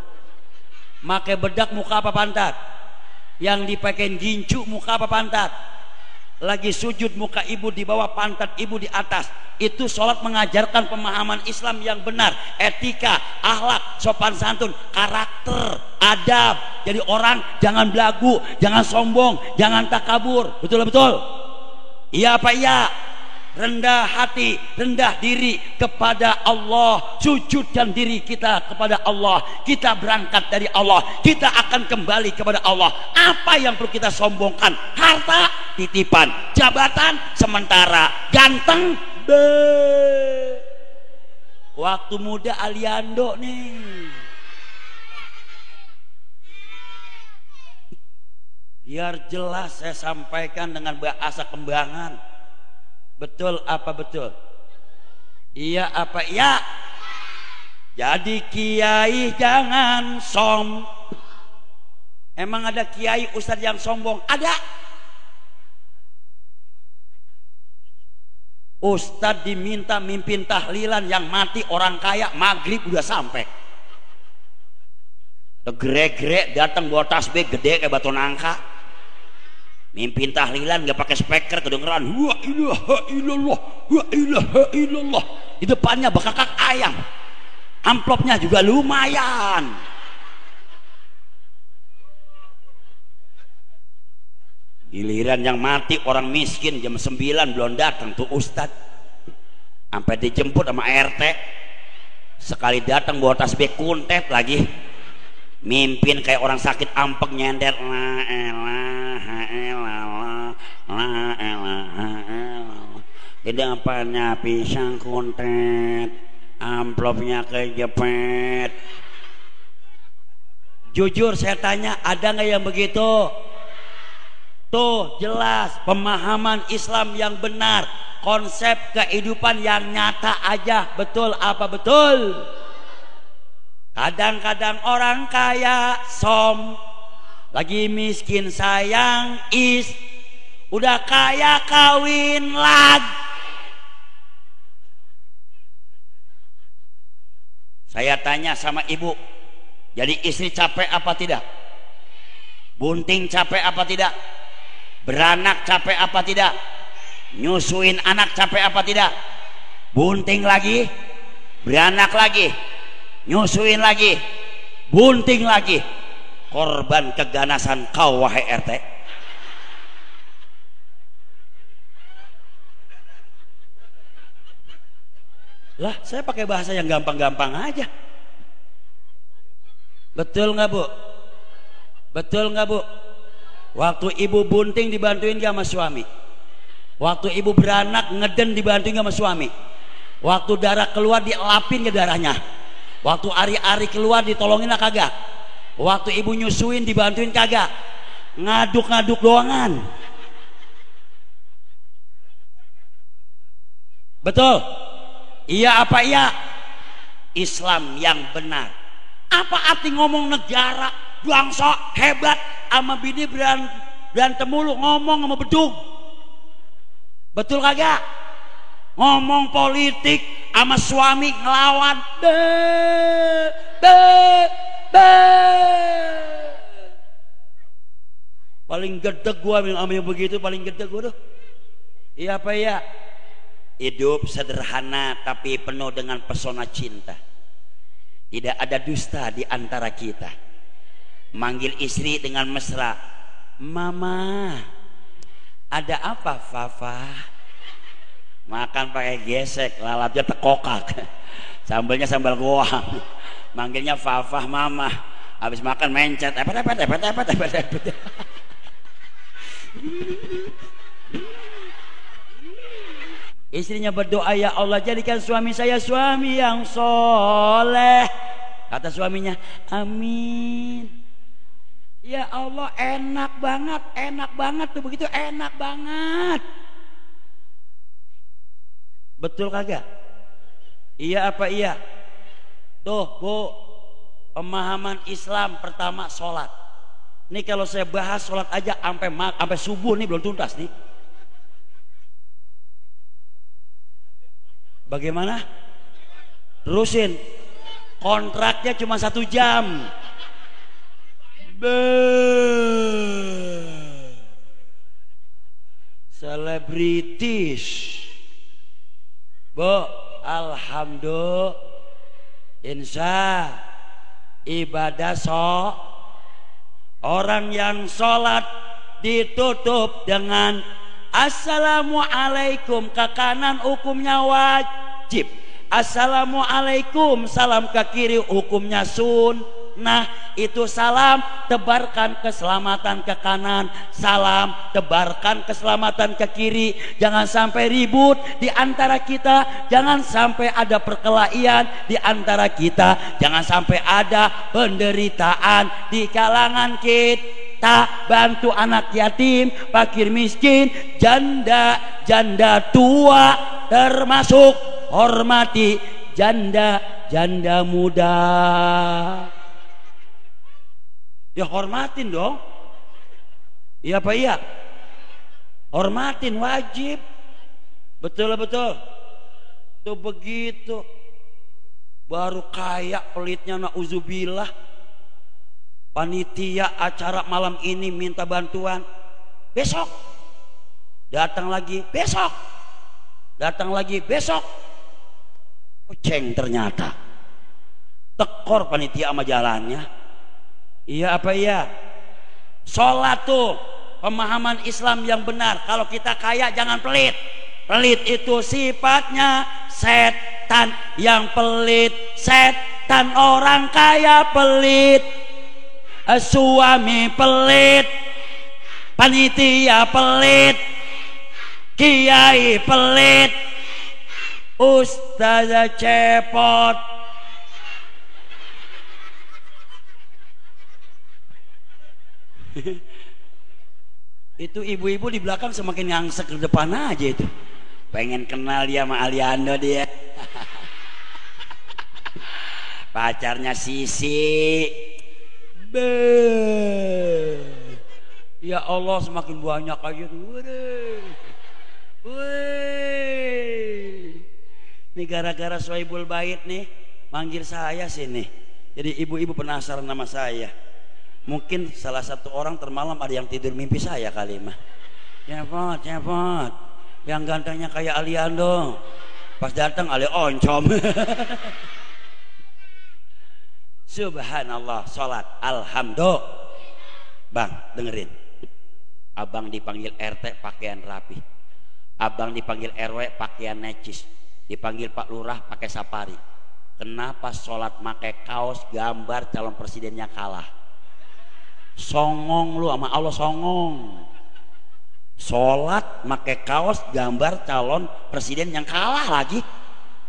Pakai bedak muka apa pantat? Yang dipakein gincu muka apa pantat? Lagi sujud muka ibu di bawah, pantat ibu di atas. Itu sholat mengajarkan pemahaman Islam yang benar, etika, akhlak, sopan santun, karakter, adab. Jadi orang jangan belagu, jangan sombong, jangan takabur. Betul betul? Iya apa iya? Rendah hati, rendah diri kepada Allah, sujudkan diri kita kepada Allah. Kita berangkat dari Allah, kita akan kembali kepada Allah. Apa yang perlu kita sombongkan? Harta titipan, jabatan sementara, ganteng waktu muda aliando nih. Biar jelas saya sampaikan dengan bahasa kembangan. Betul apa betul? Iya apa iya? Jadi kiai jangan Emang ada kiai ustadz yang sombong? Ada. Ustadz diminta mimpin tahlilan, yang mati orang kaya, maghrib udah sampai. Grek-grek datang bawa tasbih gede kayak batu nangka. Mimpin tahlilan gak pakai speaker, kedengeran wa ilaha illallah, wa ilaha illallah. Di depannya bekakak ayam, amplopnya juga lumayan. Giliran yang mati orang miskin, jam 9 belum datang tuh ustad, sampai dijemput sama RT. Sekali datang bawa tasbih kuntet lagi, mimpin kayak orang sakit ampek nyender. Tidak apanya pisang kuntet, amplopnya kejepit. Jujur saya tanya, ada nggak yang begitu? Tuh jelas pemahaman Islam yang benar, konsep kehidupan yang nyata aja. Betul apa betul? Kadang-kadang orang kaya lagi miskin sayang udah kaya kawin lagi. Saya tanya sama ibu, jadi istri capek apa tidak? Bunting capek apa tidak? Beranak capek apa tidak? Nyusuin anak capek apa tidak? Bunting lagi, beranak lagi, nyusuin lagi, bunting lagi. Korban keganasan kau wahai RT. Lah saya pakai bahasa yang gampang-gampang aja. Betul nggak Bu? Betul nggak Bu? Waktu ibu bunting dibantuin gak sama suami? Waktu ibu beranak ngeden dibantuin gak sama suami? Waktu darah keluar dielapin ke darahnya? Waktu ari-ari keluar ditolongin lah kagak? Waktu ibu nyusuin dibantuin kagak? Ngaduk-ngaduk doangan. Betul? Iya apa iya? Islam yang benar. Apa arti ngomong negara, bangsa hebat, sama bini berantem mulu, ngomong sama bedug? Betul kagak? Ngomong politik sama suami ngelawan, paling gedeg gua sama yang begitu, paling gedeg gua tuh. Iya apa iya? Hidup sederhana tapi penuh dengan pesona cinta. Tidak ada dusta di antara kita. Manggil istri dengan mesra, mama. Ada apa, Fafa? Makan pakai gesek, lalapnya tekokak. Sambalnya sambal goang. Manggilnya Fafa, mama. Habis makan mencet, epet. Istrinya berdoa, ya Allah jadikan suami saya suami yang soleh. Kata suaminya, amin. Ya Allah, enak banget tuh begitu, enak banget. Betul kagak? Iya apa iya? Tuh Bu, pemahaman Islam pertama sholat. Nih kalau saya bahas sholat aja sampai subuh nih belum tuntas nih. Bagaimana? Terusin. Kontraknya cuma 1 jam. Selebritis. Bu, alhamdulillah. Insya ibadah orang yang sholat ditutup dengan assalamualaikum ke kanan hukumnya wajib, assalamualaikum salam ke kiri hukumnya sunnah. Itu salam tebarkan keselamatan ke kanan, salam tebarkan keselamatan ke kiri. Jangan sampai ribut di antara kita, jangan sampai ada perkelahian di antara kita, jangan sampai ada penderitaan di kalangan kita. Bantu anak yatim, fakir miskin, janda tua, termasuk hormati janda muda. Ya hormatin dong. Iya apa iya? Hormatin wajib. Betul. Tuh begitu. Baru kaya pelitnya nauzubillah. Panitia acara malam ini minta bantuan. Besok. Datang lagi besok. Ceng ternyata. Tekor panitia sama jalannya. Iya apa iya? Sholat tuh pemahaman Islam yang benar. Kalau kita kaya jangan pelit. Pelit itu sifatnya setan. Yang pelit setan, orang kaya pelit, suami pelit, panitia pelit, kiai pelit, ustazah cepot. Itu ibu-ibu di belakang semakin ngangsek ke depan aja itu. Pengen kenal dia sama Aliando dia. Pacarnya Sisi. Ya Allah semakin banyak aja tuh. Ini gara-gara Sohibul Bait nih manggil saya sini. Jadi ibu-ibu penasaran nama saya. Mungkin salah satu orang termalam ada yang tidur mimpi saya kali mah. Cepot. Yang gantengnya kayak Aliando. Pas datang Ali oncom. Subhanallah, sholat alhamdulillah. Bang, dengerin. Abang dipanggil RT pakaian rapi. Abang dipanggil RW pakaian necis. Dipanggil Pak Lurah pakai safari. Kenapa sholat pakai kaos gambar calon presidennya kalah? Songong lu sama Allah, songong. Sholat pakai kaos gambar calon presiden yang kalah lagi.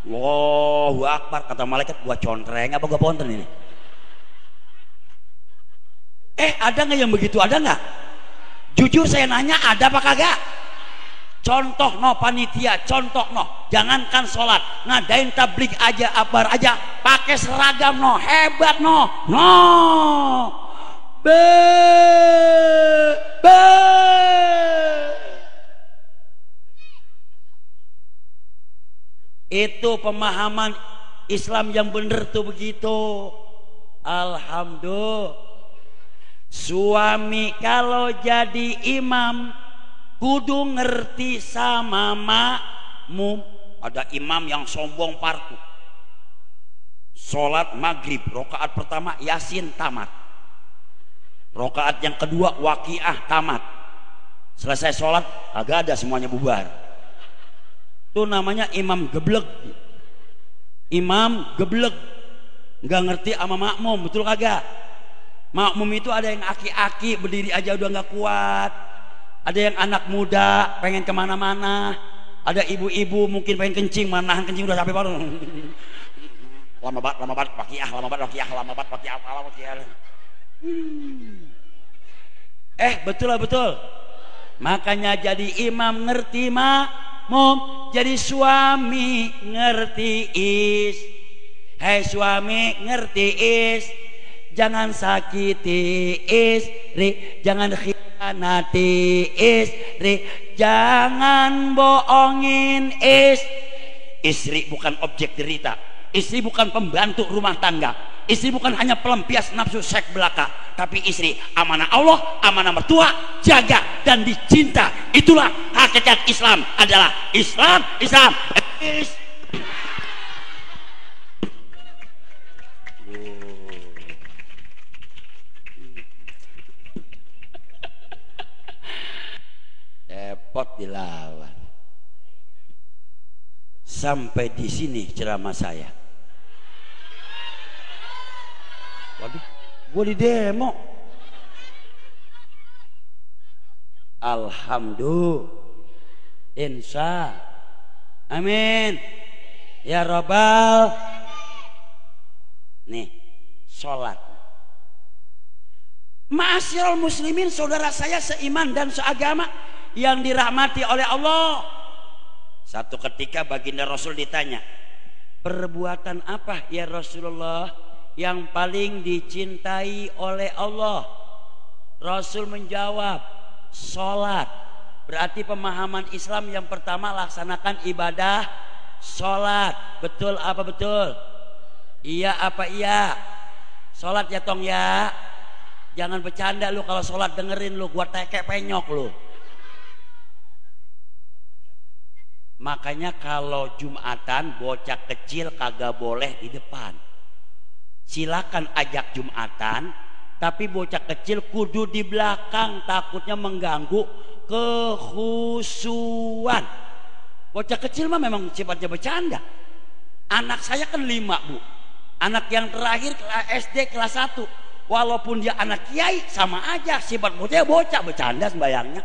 Allahu Akbar, kata malaikat, gua contreng apa gua ponten ini? Ada nggak yang begitu? Ada nggak? Jujur saya nanya, ada apa kagak? Contoh no panitia, contoh no, jangankan sholat, ngadain tablik aja, abar aja, pakai seragam no, hebat no. Itu pemahaman Islam yang bener tuh begitu. Alhamdulillah. Suami kalau jadi imam kudu ngerti sama makmum. Ada imam yang sombong parku, Sholat maghrib rokaat pertama Yasin tamat, rokaat yang kedua Waqiah tamat. Selesai sholat agak ada semuanya bubar. Itu namanya imam geblek. Imam geblek, nggak ngerti sama makmum, betul kagak? Makmum itu ada yang aki-aki berdiri aja udah nggak kuat, ada yang anak muda pengen kemana-mana, ada ibu-ibu mungkin pengen kencing, manahan kencing udah sampai baru lama banget Waqiah. Betul lah betul. Makanya jadi imam ngerti makmum, jadi suami ngerti Hei suami ngerti jangan sakiti istri, jangan khianati istri, jangan bohongin istri. Bukan objek derita, istri bukan pembantu rumah tangga, istri bukan hanya pelampias nafsu seks belaka, tapi istri amanah Allah, amanah mertua, jaga dan dicinta. Itulah hakikat Islam, adalah Islam. Repot dilawan. Sampai di sini ceramah saya. Waduh, gue di demo. Alhamdulillah, insya, amin, ya robbal. Nih, sholat. Ma'asyiral muslimin, saudara saya seiman dan seagama yang dirahmati oleh Allah. Satu ketika baginda Rasul ditanya, perbuatan apa ya Rasulullah yang paling dicintai oleh Allah? Rasul menjawab, sholat. Berarti pemahaman Islam yang pertama, laksanakan ibadah sholat. Betul apa betul? Iya apa iya? Sholat ya tong ya. Jangan bercanda lu kalau sholat, dengerin lu, gua tekek penyok lu. Makanya kalau Jumatan bocah kecil kagak boleh di depan. Silakan ajak Jumatan, tapi bocah kecil kudu di belakang, takutnya mengganggu kekhusyuan. Bocah kecil mah memang sifatnya bercanda. Anak saya kan 5 bu, anak yang terakhir SD kelas 1, walaupun dia anak kiai sama aja sifat bocah bercanda sembayangnya.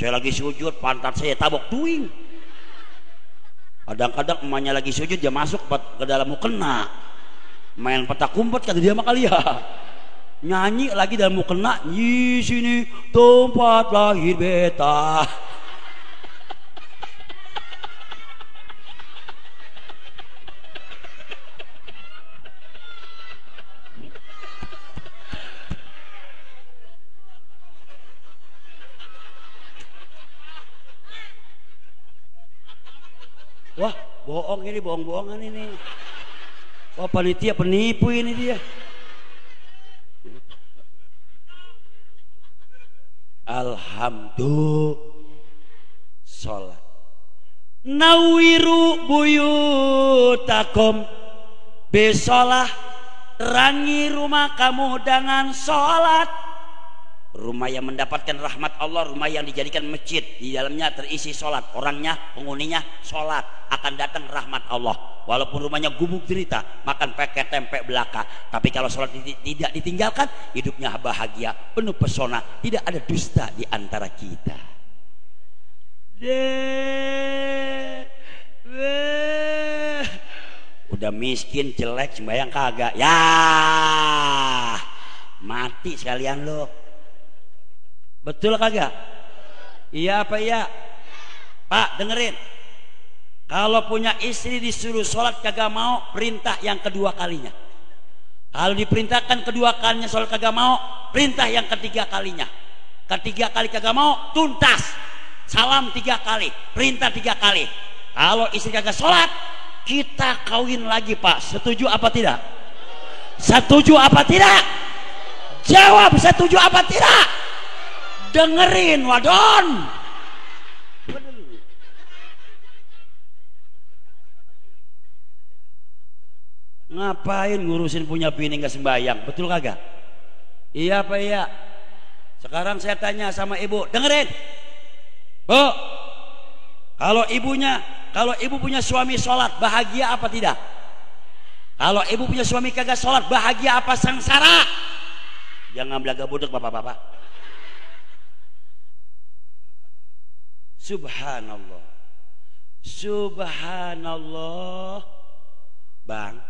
Saya lagi sujud, pantat saya tabok tuing. Kadang-kadang emaknya lagi sujud, dia masuk ke dalam mukena, main petak umpet kata dia mah kali ya. Nyanyi lagi dalam mukena, di sini tempat lahir beta. Wah, bohong ini, bohong-bohongan ini. Wah, panitia penipu ini dia. Alhamdulillah, sholat. Nawiru buyutakum besolah, rangi rumah kamu dengan sholat. Rumah yang mendapatkan rahmat Allah, rumah yang dijadikan masjid, di dalamnya terisi sholat, orangnya, penghuninya sholat, akan datang rahmat Allah. Walaupun rumahnya gubuk derita, makan pakai tempe belaka, tapi kalau sholat tidak ditinggalkan, hidupnya bahagia, penuh pesona, tidak ada dusta di antara kita. Udah miskin, jelek, sembahyang kagak, ya mati sekalian lo. Betul kagak? Iya apa iya? Pak dengerin, kalau punya istri disuruh sholat kagak mau, perintah yang kedua kalinya. Kalau diperintahkan kedua kalinya sholat kagak mau, perintah yang ketiga kalinya. Ketiga kali kagak mau, tuntas, salam 3 kali, perintah 3 kali. Kalau istri kagak sholat, kita kawin lagi pak. Setuju apa tidak? Setuju apa tidak? Jawab setuju apa tidak? Dengerin wadon. Ngapain ngurusin punya bini nggak sembahyang? Betul kagak? Iya apa iya? Sekarang saya tanya sama ibu, dengerin, Bu. Kalau ibu punya suami sholat, bahagia apa tidak? Kalau ibu punya suami kagak sholat, bahagia apa sengsara? Jangan belaga bodoh bapak-bapak. Subhanallah, subhanallah, bang.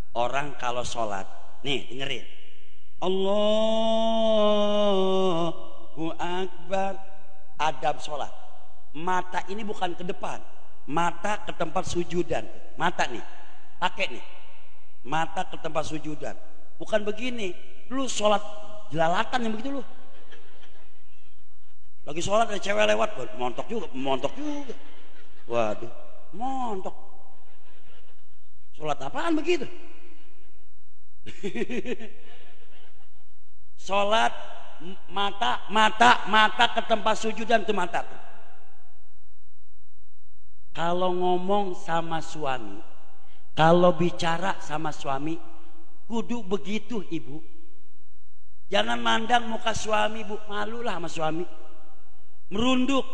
Orang kalau sholat, nih dengerin, Allahu Akbar, adab sholat. Mata ini bukan ke depan, mata ke tempat sujudan. Mata nih, pakai nih, mata ke tempat sujudan. Bukan begini, lu sholat jelalatan yang begitu lu. Lagi sholat ada cewek lewat, montok juga. Waduh, montok. Sholat apaan begitu? Sholat mata ke tempat sujudan tuh mata. Kalau ngomong sama suami, kalau bicara sama suami, kudu begitu ibu. Jangan mandang muka suami, bu, malulah sama suami. Merunduk,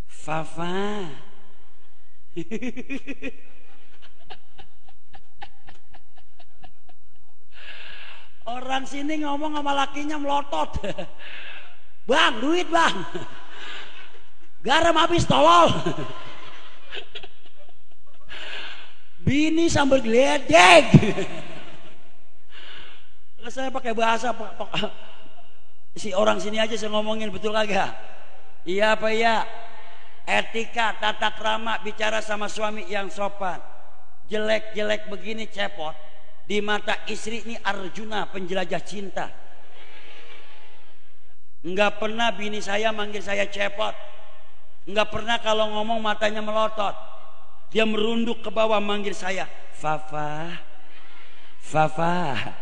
Fafa. Orang sini ngomong sama lakinya melotot. Bang, duit bang. Garam habis tolol. Bini sambil geledek. Saya pakai bahasa si orang sini aja saya ngomongin, betul kagak? Iya apa iya? Etika, tata krama bicara sama suami yang sopan. Jelek-jelek begini cepot. Di mata istri ini Arjuna penjelajah cinta. Enggak pernah bini saya manggil saya cepot. Enggak pernah kalau ngomong matanya melotot. Dia merunduk ke bawah manggil saya, Fafa. Fafa.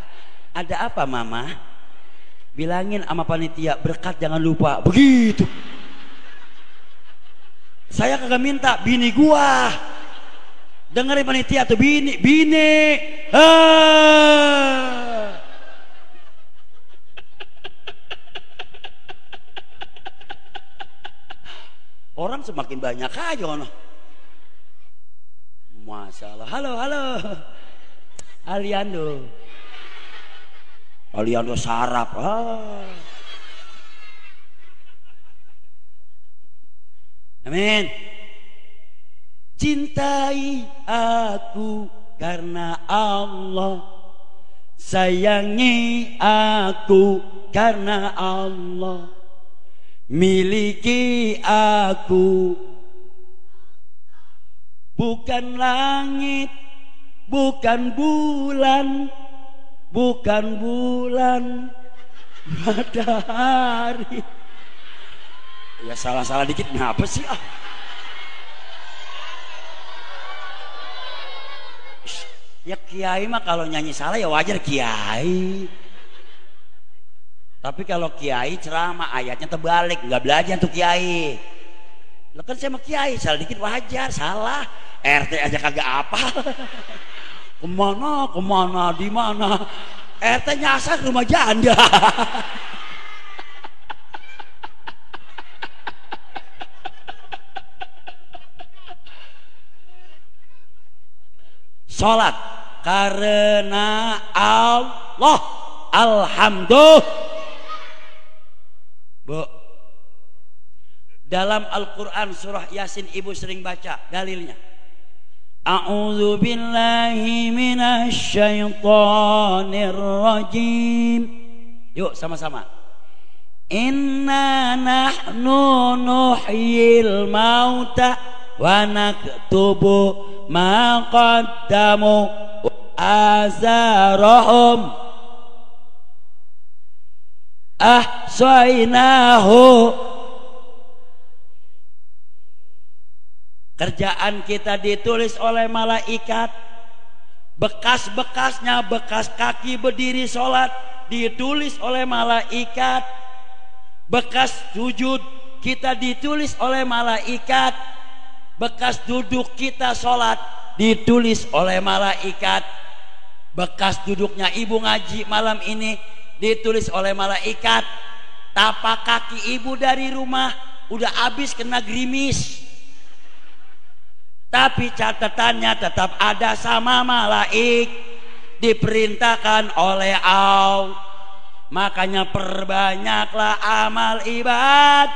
Ada apa mama? Bilangin sama panitia berkat jangan lupa. Begitu. Saya kagak minta, bini gua. Dengerin panitia tuh, bini. Orang semakin banyak aja ono. Masalah. Halo. Aliando sarap. Amin. Cintai aku karena Allah, sayangi aku karena Allah, miliki aku. Bukan langit, bukan bulan, matahari. Ya salah dikit ngapa sih ah? Ya kiai mah kalau nyanyi salah ya wajar kiai. Tapi kalau kiai ceramah ayatnya terbalik, nggak belajar tuh kiai. Lah kan saya mah kiai, salah dikit wajar, salah. RT aja kagak apa. Kemana, di mana? RT nyasar ke rumah janda. Sholat karena Allah. Alhamdulillah. Bu, dalam Al-Quran surah Yasin ibu sering baca dalilnya. A'udzu billahi minasyaitonir rajim. Yuk sama-sama. Inna nahnu nuhyil mauta wa naktubu ma qaddamu azarahum ahsaynahu. Kerjaan kita ditulis oleh malaikat. Bekas-bekasnya, bekas kaki berdiri sholat ditulis oleh malaikat. Bekas sujud kita ditulis oleh malaikat. Bekas duduk kita sholat ditulis oleh malaikat. Bekas duduknya ibu ngaji malam ini ditulis oleh malaikat. Tapak kaki ibu dari rumah udah habis kena gerimis, tapi catatannya tetap ada sama malaik, diperintahkan oleh Allah. Makanya perbanyaklah amal ibad.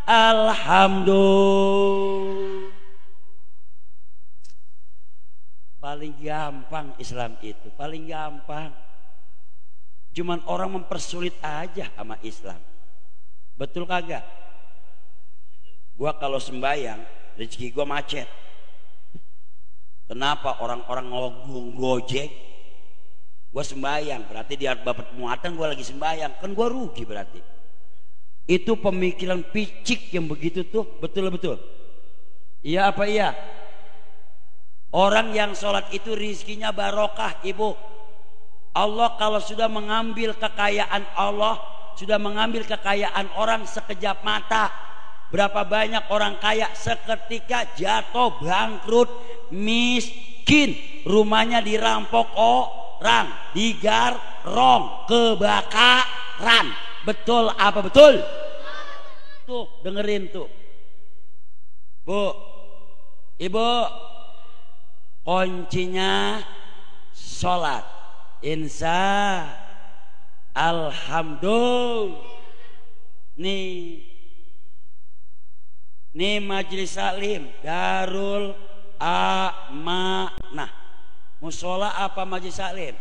Alhamdulillah. Paling gampang Islam itu, paling gampang. Cuman orang mempersulit aja sama Islam. Betul kagak? Gua kalau sembayang rezeki gua macet. Kenapa orang-orang ngogong gojek? Gua sembayang, berarti dia dapat muatan, gua lagi sembayang, kan gua rugi berarti. Itu pemikiran picik yang begitu tuh, betul-betul. Iya apa iya? Orang yang sholat itu rizkinya barokah, ibu. Allah kalau sudah mengambil kekayaan Allah, sudah mengambil kekayaan orang sekejap mata. Berapa banyak orang kaya seketika jatuh bangkrut, miskin, rumahnya dirampok orang, digarong, kebakaran. Betul apa betul? Tuh dengerin tuh, Bu, Ibu. Kuncinya sholat. Insya alhamdulillah. Nih majelis salim Darul Amanah. Musola apa majelis salim?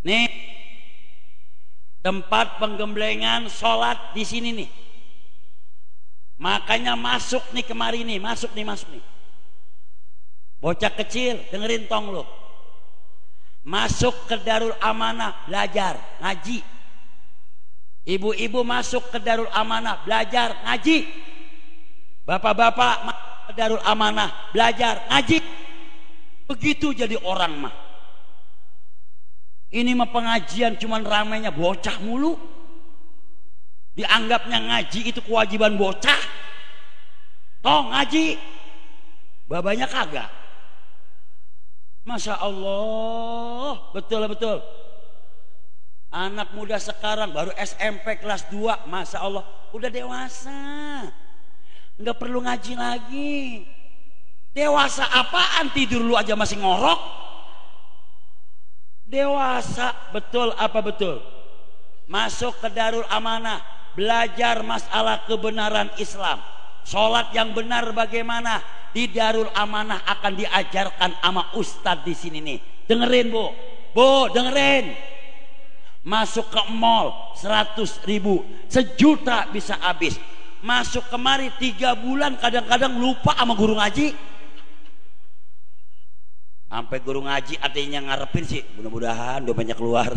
Nih tempat penggemblengan sholat di sini nih. Makanya masuk nih kemari nih, masuk nih. Bocah kecil dengerin tong lu, masuk ke Darul Amanah belajar ngaji. Ibu-ibu masuk ke Darul Amanah belajar ngaji. Bapak-bapak masuk ke Darul Amanah belajar ngaji. Begitu jadi orang mah. Ini mah pengajian cuman ramainya bocah mulu. Dianggapnya ngaji itu kewajiban bocah. Toh ngaji, babanya kagak. Masya Allah, betul. Anak muda sekarang baru SMP kelas 2, Masya Allah, udah dewasa, nggak perlu ngaji lagi. Dewasa apaan, tidur lu aja masih ngorok. Dewasa, betul apa betul? Masuk ke Darul Amanah, belajar masalah kebenaran Islam. Sholat yang benar bagaimana? Di Darul Amanah akan diajarkan sama ustadz di sini nih. Dengerin Bu, dengerin. Masuk ke mall 100.000, 1 juta bisa habis. Masuk kemari 3 bulan kadang-kadang lupa sama guru ngaji. Sampai guru ngaji artinya ngarepin sih, mudah-mudahan dompetnya keluar.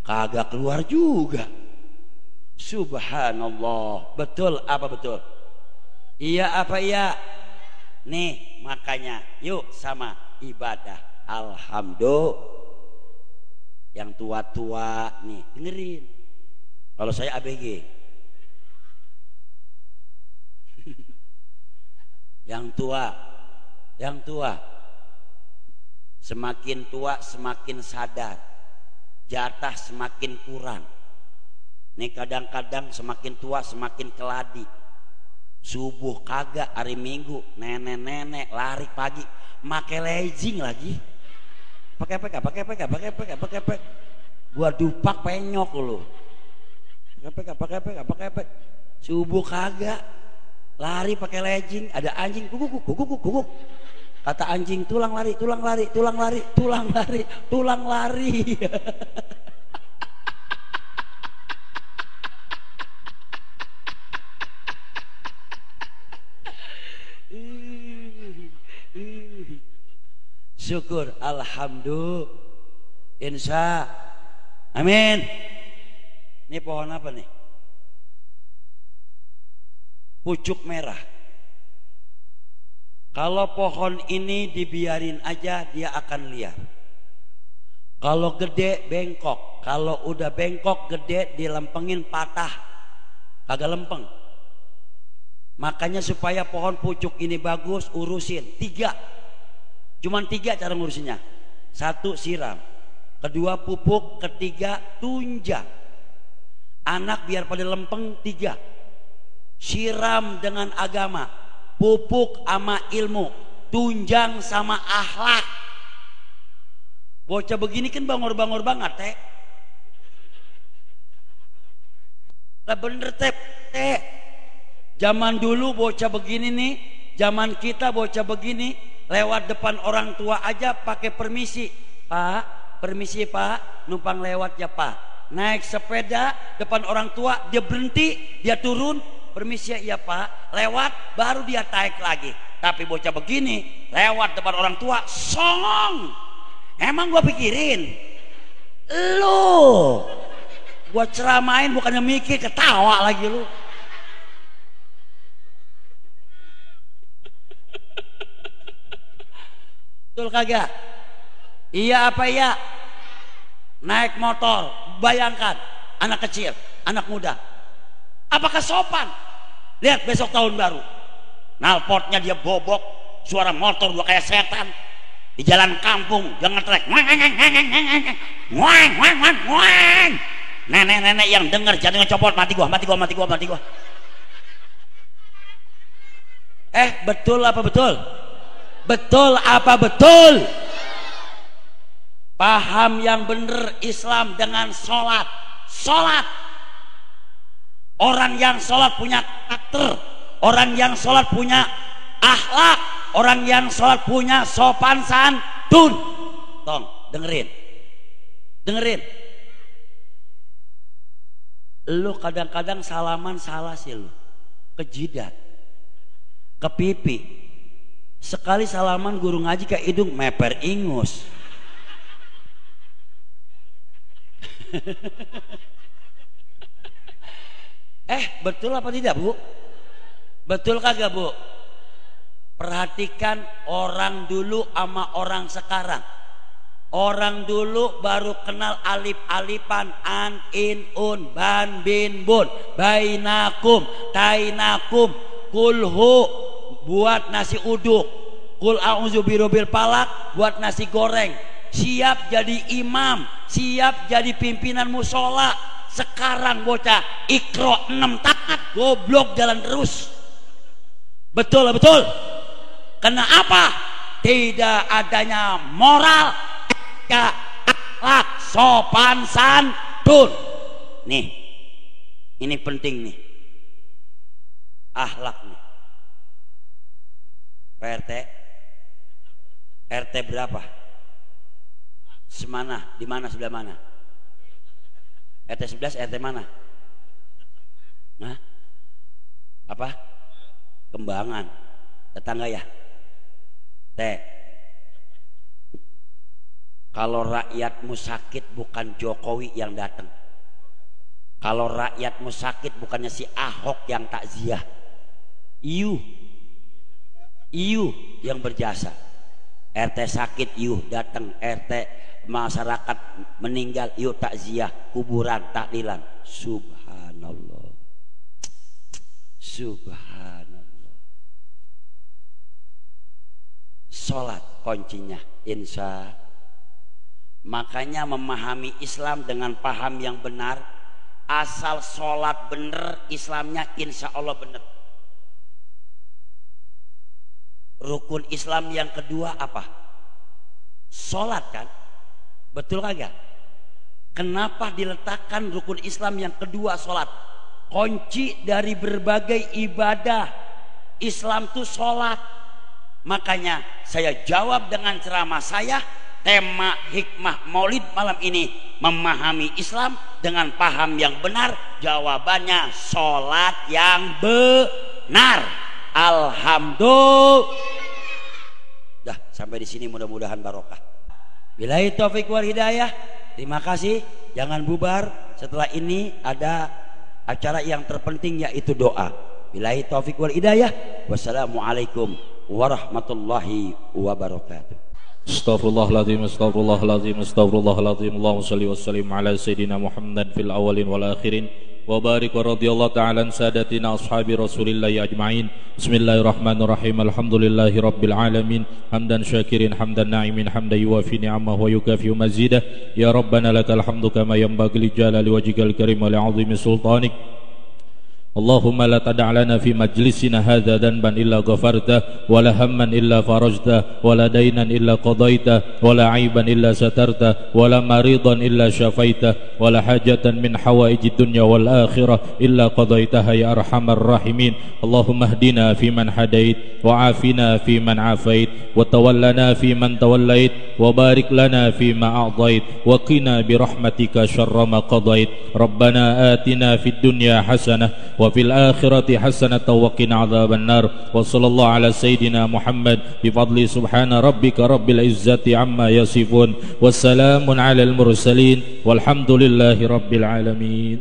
Kagak keluar juga. Subhanallah. Betul apa betul? Iya apa iya? Nih makanya yuk sama ibadah. Alhamdulillah. Yang tua-tua nih dengerin. Kalau saya ABG. Yang tua semakin tua semakin sadar, jatah semakin kurang. Nih kadang-kadang semakin tua semakin keladi. Subuh kagak, hari Minggu nenek-nenek lari pagi make legging lagi, pakai PK. Gua dupak penyok lu. Pakai PK. Subuh kagak, lari pakai legging, ada anjing guguk. Kata anjing tulang lari. Syukur, alhamdulillah, insya, amin. Ini pohon apa nih? Pucuk merah. Kalau pohon ini dibiarin aja dia akan liar. Kalau gede bengkok, kalau udah bengkok gede dilempengin patah, kagak lempeng. Makanya supaya pohon pucuk ini bagus, urusin 3. Cuman 3 cara ngurusinnya. 1, siram. 2, pupuk. 3, tunjang. Anak biar pada lempeng 3. Siram dengan agama, pupuk sama ilmu, tunjang sama akhlak. Bocah begini kan bangor-bangor banget teh. Lah bener teh. Zaman dulu bocah begini nih, zaman kita bocah begini, lewat depan orang tua aja pakai permisi. Pak, permisi pak, numpang lewat ya pak. Naik sepeda depan orang tua, dia berhenti, dia turun, permisi ya pak, lewat, baru dia naik lagi. Tapi bocah begini, lewat depan orang tua, songong. Emang gua pikirin, lu, gua ceramain bukannya mikir, ketawa lagi lu. Betul kagak? Iya apa iya? Naik motor, bayangkan anak kecil, anak muda, apakah sopan? Lihat besok tahun baru, knalpotnya dia bobok, suara motor gua kayak setan di jalan kampung, jangan trek, nenek-nenek yang denger jantungnya copot, mati gua. Betul apa betul? Betul apa betul? Paham yang bener Islam dengan sholat. Orang yang sholat punya karakter, orang yang sholat punya akhlak, orang yang sholat punya sopan santun. Tong, dengerin. Lu kadang-kadang salaman salah sih lu, ke jidat, ke pipi. Sekali salaman guru ngaji ke hidung, meper ingus. Betul apa tidak bu? Betul kagak bu? Perhatikan orang dulu sama orang sekarang. Orang dulu baru kenal alif-alifan, an, in, un, ban, bin, bun, bainakum, tainakum, kulhu buat nasi uduk, kul a'udzu birabbil falaq buat nasi goreng. Siap jadi imam, siap jadi pimpinan musola. Sekarang bocah ikro 6 taat, goblok jalan terus. Betul. Kenapa? Tidak adanya moral, akhlak, sopan santun. Nih, ini penting nih, akhlak nih. PRT, RT berapa? Semana, di mana, sebelah mana? RT 11, RT mana? Nah, apa? Kembangan, tetangga ya. Kalau rakyatmu sakit bukan Jokowi yang datang. Kalau rakyatmu sakit bukannya si Ahok yang takziah. Iyu yang berjasa. RT sakit, iyu datang. RT masyarakat meninggal, yuk takziah, kuburan, taklilan. Subhanallah. Sholat kuncinya, insya. Makanya memahami Islam dengan paham yang benar. Asal sholat bener, Islamnya insya Allah bener. Rukun Islam yang kedua apa? Sholat kan? Betul kagak? Kenapa diletakkan rukun Islam yang kedua sholat? Kunci dari berbagai ibadah Islam itu sholat. Makanya saya jawab dengan ceramah saya, tema hikmah maulid malam ini, memahami Islam dengan paham yang benar. Jawabannya sholat yang benar. Alhamdulillah. Dah, sampai di sini mudah-mudahan barokah. Billahi taufik wal hidayah. Terima kasih. Jangan bubar. Setelah ini ada acara yang terpenting yaitu doa. Billahi taufik wal hidayah. Wassalamualaikum warahmatullahi wabarakatuh. Astaghfirullahaladzim, astaghfirullahaladzim, astaghfirullahaladzim. Allahumma salli wa sallim ala sayyidina Muhammad fil awalin wal akhirin وبارك ورضي الله تعالى عن سادتنا أصحاب رسول الله أجمعين. بسم الله الرحمن الرحيم. الحمد لله رب العالمين حمدا شاكرين حمدا ناعمين حمدا يوافي نعمه ويكافئ مزيده. يا ربنا لك الحمد كما ينبغي لجلال وجهك الكريم ولعظيم سلطانك. اللهم لا تدع لنا في مجلسنا هذا ذنبا إلا غفرته ولا هما إلا فرجته ولا دينا إلا قضيته ولا عيبا إلا سترته ولا مريضا إلا شفيته ولا حاجة من حوائج الدنيا والآخرة إلا قضيتها يا أرحم الراحمين. اللهم اهدنا فيمن هديت وعافنا فيمن عافيت وتولنا فيمن توليت وبارك لنا فيما أعطيت وقنا برحمتك شر ما قضيت. ربنا آتنا في الدنيا حسنة وفي الآخرة حسنة وقنا عذاب النار. وصلى الله على سيدنا محمد بفضل سبحان ربك رب العزة عما يصفون والسلام على المرسلين والحمد لله رب العالمين.